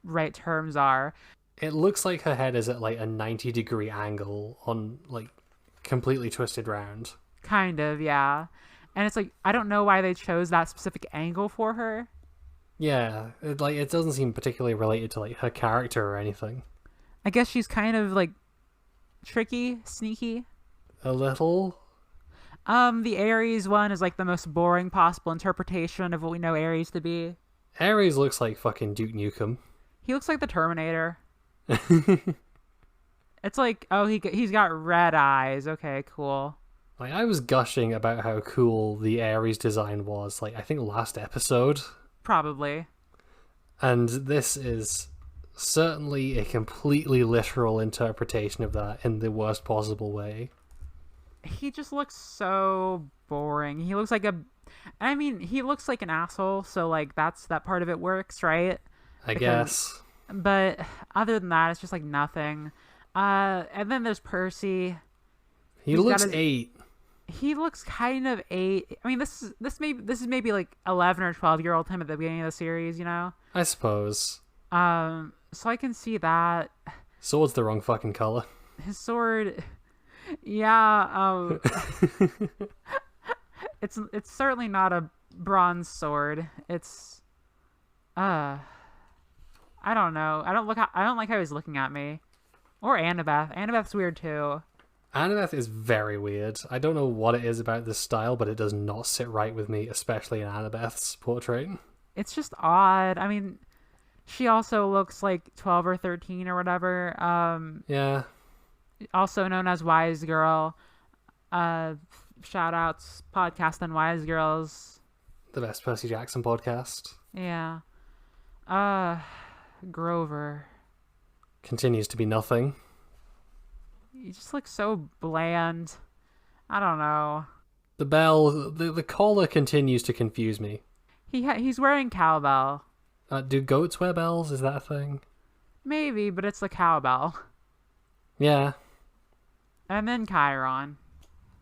[SPEAKER 1] right terms are.
[SPEAKER 2] It looks like her head is at a 90-degree angle on completely twisted round.
[SPEAKER 1] Kind of, yeah. And it's I don't know why they chose that specific angle for her.
[SPEAKER 2] Yeah, it doesn't seem particularly related to her character or anything.
[SPEAKER 1] I guess she's kind of tricky, sneaky.
[SPEAKER 2] A little.
[SPEAKER 1] The Ares one is like the most boring possible interpretation of what we know Ares to be.
[SPEAKER 2] Ares looks like fucking Duke Nukem.
[SPEAKER 1] He looks like the Terminator. It's like, oh, he's got red eyes. Okay, cool.
[SPEAKER 2] Like, I was gushing about how cool the Ares design was, like, I think last episode.
[SPEAKER 1] Probably.
[SPEAKER 2] And this is certainly a completely literal interpretation of that in the worst possible way.
[SPEAKER 1] He just looks so boring. He looks like he looks like an asshole, so like that part of it works, right?
[SPEAKER 2] I guess.
[SPEAKER 1] But other than that, it's just like nothing. And then there's Percy.
[SPEAKER 2] He looks 8.
[SPEAKER 1] He looks kind of 8. I mean, this is maybe like 11 or 12-year-old him at the beginning of the series, you know?
[SPEAKER 2] I suppose.
[SPEAKER 1] So I can see that.
[SPEAKER 2] Sword's the wrong fucking color.
[SPEAKER 1] His sword, yeah. It's certainly not a bronze sword. It's, I don't know. I don't like how he's looking at me. Or Annabeth. Annabeth's weird too.
[SPEAKER 2] Annabeth is very weird. I don't know what it is about this style, but it does not sit right with me, especially in Annabeth's portrait.
[SPEAKER 1] It's just odd. I mean, she also looks like 12 or 13 or whatever.
[SPEAKER 2] Yeah.
[SPEAKER 1] Also known as Wise Girl. Shout outs, podcast Unwise Girls.
[SPEAKER 2] The best Percy Jackson podcast.
[SPEAKER 1] Yeah. Grover.
[SPEAKER 2] Continues to be nothing.
[SPEAKER 1] He just looks so bland. I don't know.
[SPEAKER 2] The bell, the collar continues to confuse me.
[SPEAKER 1] He's wearing cowbell.
[SPEAKER 2] Do goats wear bells? Is that a thing?
[SPEAKER 1] Maybe, but it's a cowbell.
[SPEAKER 2] Yeah.
[SPEAKER 1] And then Chiron.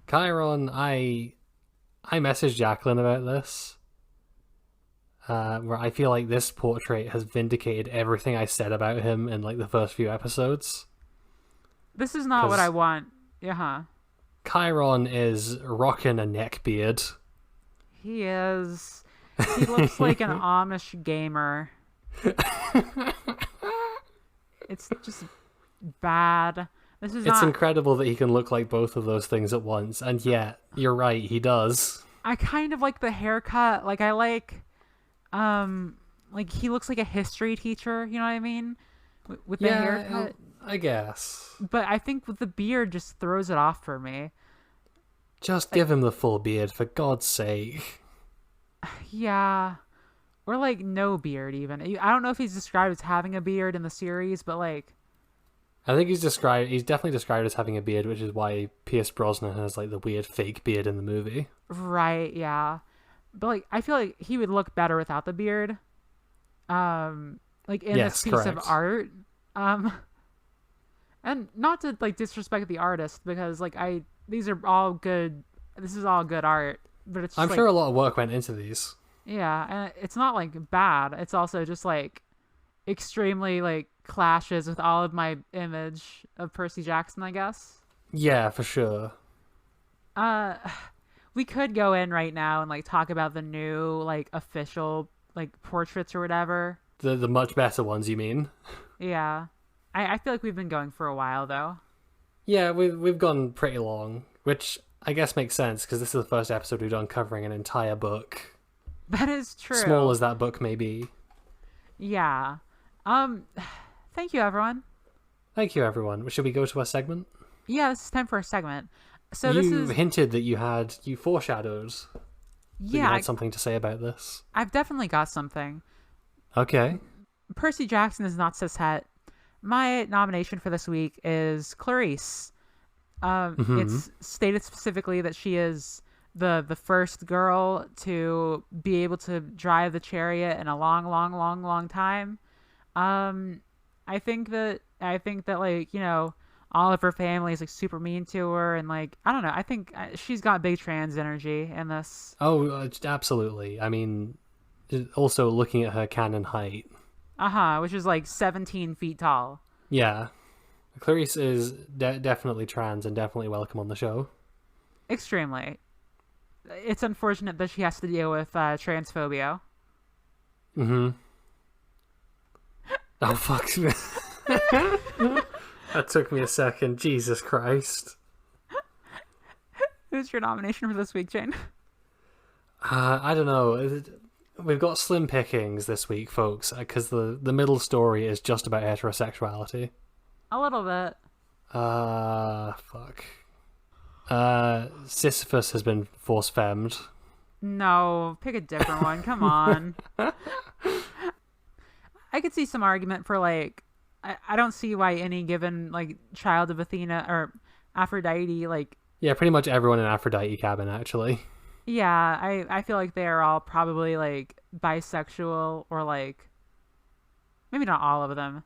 [SPEAKER 2] Chiron, I messaged Jacqueline about this. Where I feel like this portrait has vindicated everything I said about him in like the first few episodes.
[SPEAKER 1] This is not what I want. Yeah.
[SPEAKER 2] Chiron is rocking a neck beard.
[SPEAKER 1] He is. He looks like an Amish gamer. It's just bad.
[SPEAKER 2] It's incredible that he can look like both of those things at once, and yet, you're right, he does.
[SPEAKER 1] I kind of like the haircut. Like, I like he looks like a history teacher, you know what I mean? With the haircut.
[SPEAKER 2] I guess.
[SPEAKER 1] But I think with the beard just throws it off for me.
[SPEAKER 2] Just give him the full beard, for God's sake.
[SPEAKER 1] Yeah. Or, like, no beard, even. I don't know if he's described as having a beard in the series, but, like...
[SPEAKER 2] I think he's definitely described as having a beard, which is why Pierce Brosnan has, like, the weird fake beard in the movie.
[SPEAKER 1] Right, yeah. But, like, I feel like he would look better without the beard. Like, in this piece of art. And not to, like, disrespect the artist, because, like, these are all good... This is all good art, but it's just,
[SPEAKER 2] I'm sure a lot of work went into these.
[SPEAKER 1] Yeah, and it's not, like, bad. It's also just, like, extremely, like, clashes with all of my image of Percy Jackson, I guess.
[SPEAKER 2] Yeah, for sure.
[SPEAKER 1] We could go in right now and, like, talk about the new, like, official, like, portraits or whatever.
[SPEAKER 2] The much better ones, you mean?
[SPEAKER 1] Yeah. I feel like we've been going for a while, though.
[SPEAKER 2] Yeah, we've gone pretty long, which I guess makes sense, because this is the first episode we've done covering an entire book.
[SPEAKER 1] That is true.
[SPEAKER 2] Small as that book may be.
[SPEAKER 1] Yeah. Thank you, everyone.
[SPEAKER 2] Thank you, everyone. Should we go to our segment?
[SPEAKER 1] Yeah, this is time for a segment. So
[SPEAKER 2] you hinted that you foreshadowed that you had something to say about this.
[SPEAKER 1] I've definitely got something.
[SPEAKER 2] Okay.
[SPEAKER 1] Percy Jackson is not cishet. My nomination for this week is Clarisse. It's stated specifically that she is the first girl to be able to drive the chariot in a long time. I think that like, you know, all of her family is like super mean to her, and like, I don't know, I think she's got big trans energy in this.
[SPEAKER 2] Oh, absolutely. I mean, also looking at her canon height.
[SPEAKER 1] Which is like 17 feet tall. Yeah.
[SPEAKER 2] Clarisse is definitely trans and definitely welcome on the show.
[SPEAKER 1] Extremely. It's unfortunate that she has to deal with transphobia.
[SPEAKER 2] Oh, fuck. That took me a second. Jesus Christ.
[SPEAKER 1] Who's your nomination for this week, Jane?
[SPEAKER 2] I don't know. We've got slim pickings this week, folks, because the middle story is just about heterosexuality.
[SPEAKER 1] A little bit.
[SPEAKER 2] Fuck. Sisyphus has been force-femmed.
[SPEAKER 1] No, pick a different one. Come on. I could see some argument for, like, I don't see why any given, like, child of Athena or Aphrodite, like...
[SPEAKER 2] Yeah, pretty much everyone in Aphrodite cabin, actually.
[SPEAKER 1] Yeah, I feel like they're all probably, like, bisexual or, like... Maybe not all of them.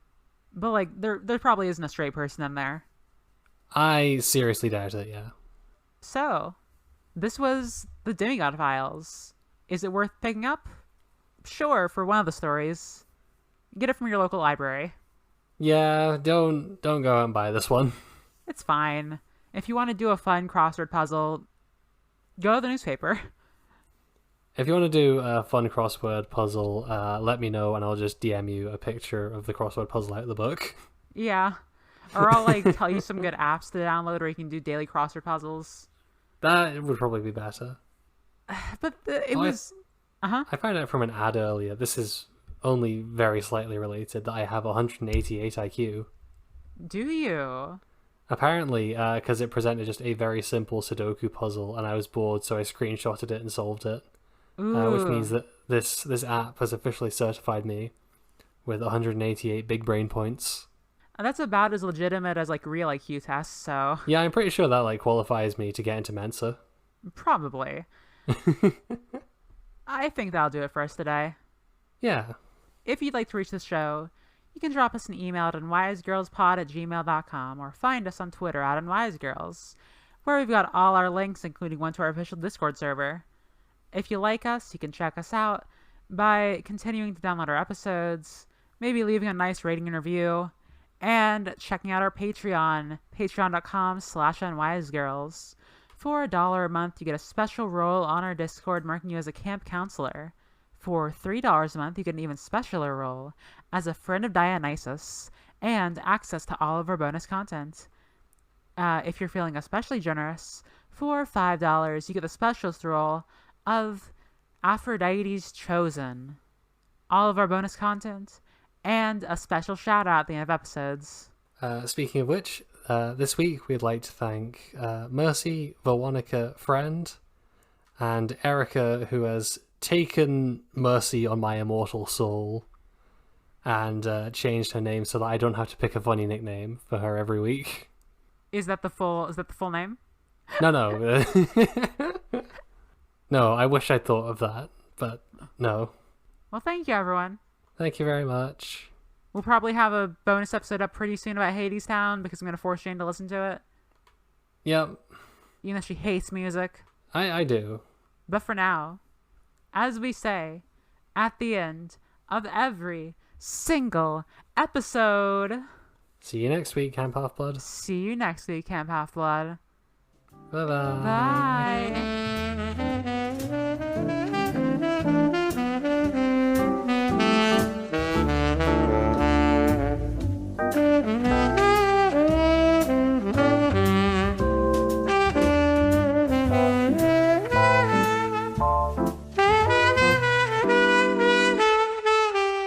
[SPEAKER 1] But, like, there probably isn't a straight person in there.
[SPEAKER 2] I seriously doubt it, yeah.
[SPEAKER 1] So, this was the Demigod Files. Is it worth picking up? Sure, for one of the stories. Get it from your local library.
[SPEAKER 2] Yeah, don't go out and buy this one.
[SPEAKER 1] It's fine. If you want to do a fun crossword puzzle, go to the newspaper.
[SPEAKER 2] If you want to do a fun crossword puzzle, let me know and I'll just DM you a picture of the crossword puzzle out of the book.
[SPEAKER 1] Yeah. Or I'll, like, tell you some good apps to download where you can do daily crossword puzzles.
[SPEAKER 2] That would probably be better.
[SPEAKER 1] But it was...
[SPEAKER 2] I found out from an ad earlier, this is only very slightly related, that I have 188 IQ.
[SPEAKER 1] Do you?
[SPEAKER 2] Apparently, because it presented just a very simple Sudoku puzzle and I was bored, so I screenshotted it and solved it. Which means that this app has officially certified me with 188 big brain points.
[SPEAKER 1] That's about as legitimate as, like, real IQ tests, so...
[SPEAKER 2] Yeah, I'm pretty sure that, like, qualifies me to get into Mensa.
[SPEAKER 1] Probably. I think that'll do it for us today.
[SPEAKER 2] Yeah.
[SPEAKER 1] If you'd like to reach the show, you can drop us an email at unwisegirlspod@gmail.com or find us on Twitter at unwisegirls, where we've got all our links, including one to our official Discord server. If you like us, you can check us out by continuing to download our episodes, maybe leaving a nice rating and review, and checking out our Patreon, patreon.com/unwisegirls. For $1 a month, you get a special role on our Discord marking you as a camp counselor. For $3 a month, you get an even specialer role as a friend of Dionysus and access to all of our bonus content. If you're feeling especially generous, for $5, you get the specialist role of Aphrodite's Chosen. All of our bonus content and a special shout out at the end of episodes.
[SPEAKER 2] Speaking of which, this week we'd like to thank Mercy, Veronica, Friend, and Erica, who has taken mercy on my immortal soul and changed her name so that I don't have to pick a funny nickname for her every week.
[SPEAKER 1] Is that the full name?
[SPEAKER 2] No. No, I wish I'd thought of that, but no.
[SPEAKER 1] Well, thank you, everyone.
[SPEAKER 2] Thank you very much.
[SPEAKER 1] We'll probably have a bonus episode up pretty soon about Hadestown because I'm going to force Jane to listen to it.
[SPEAKER 2] Yep.
[SPEAKER 1] Even though she hates music.
[SPEAKER 2] I do.
[SPEAKER 1] But for now, as we say at the end of every single episode...
[SPEAKER 2] See you next week, Camp Half-Blood.
[SPEAKER 1] See you next week, Camp Half-Blood.
[SPEAKER 2] Bye-bye.
[SPEAKER 1] Bye.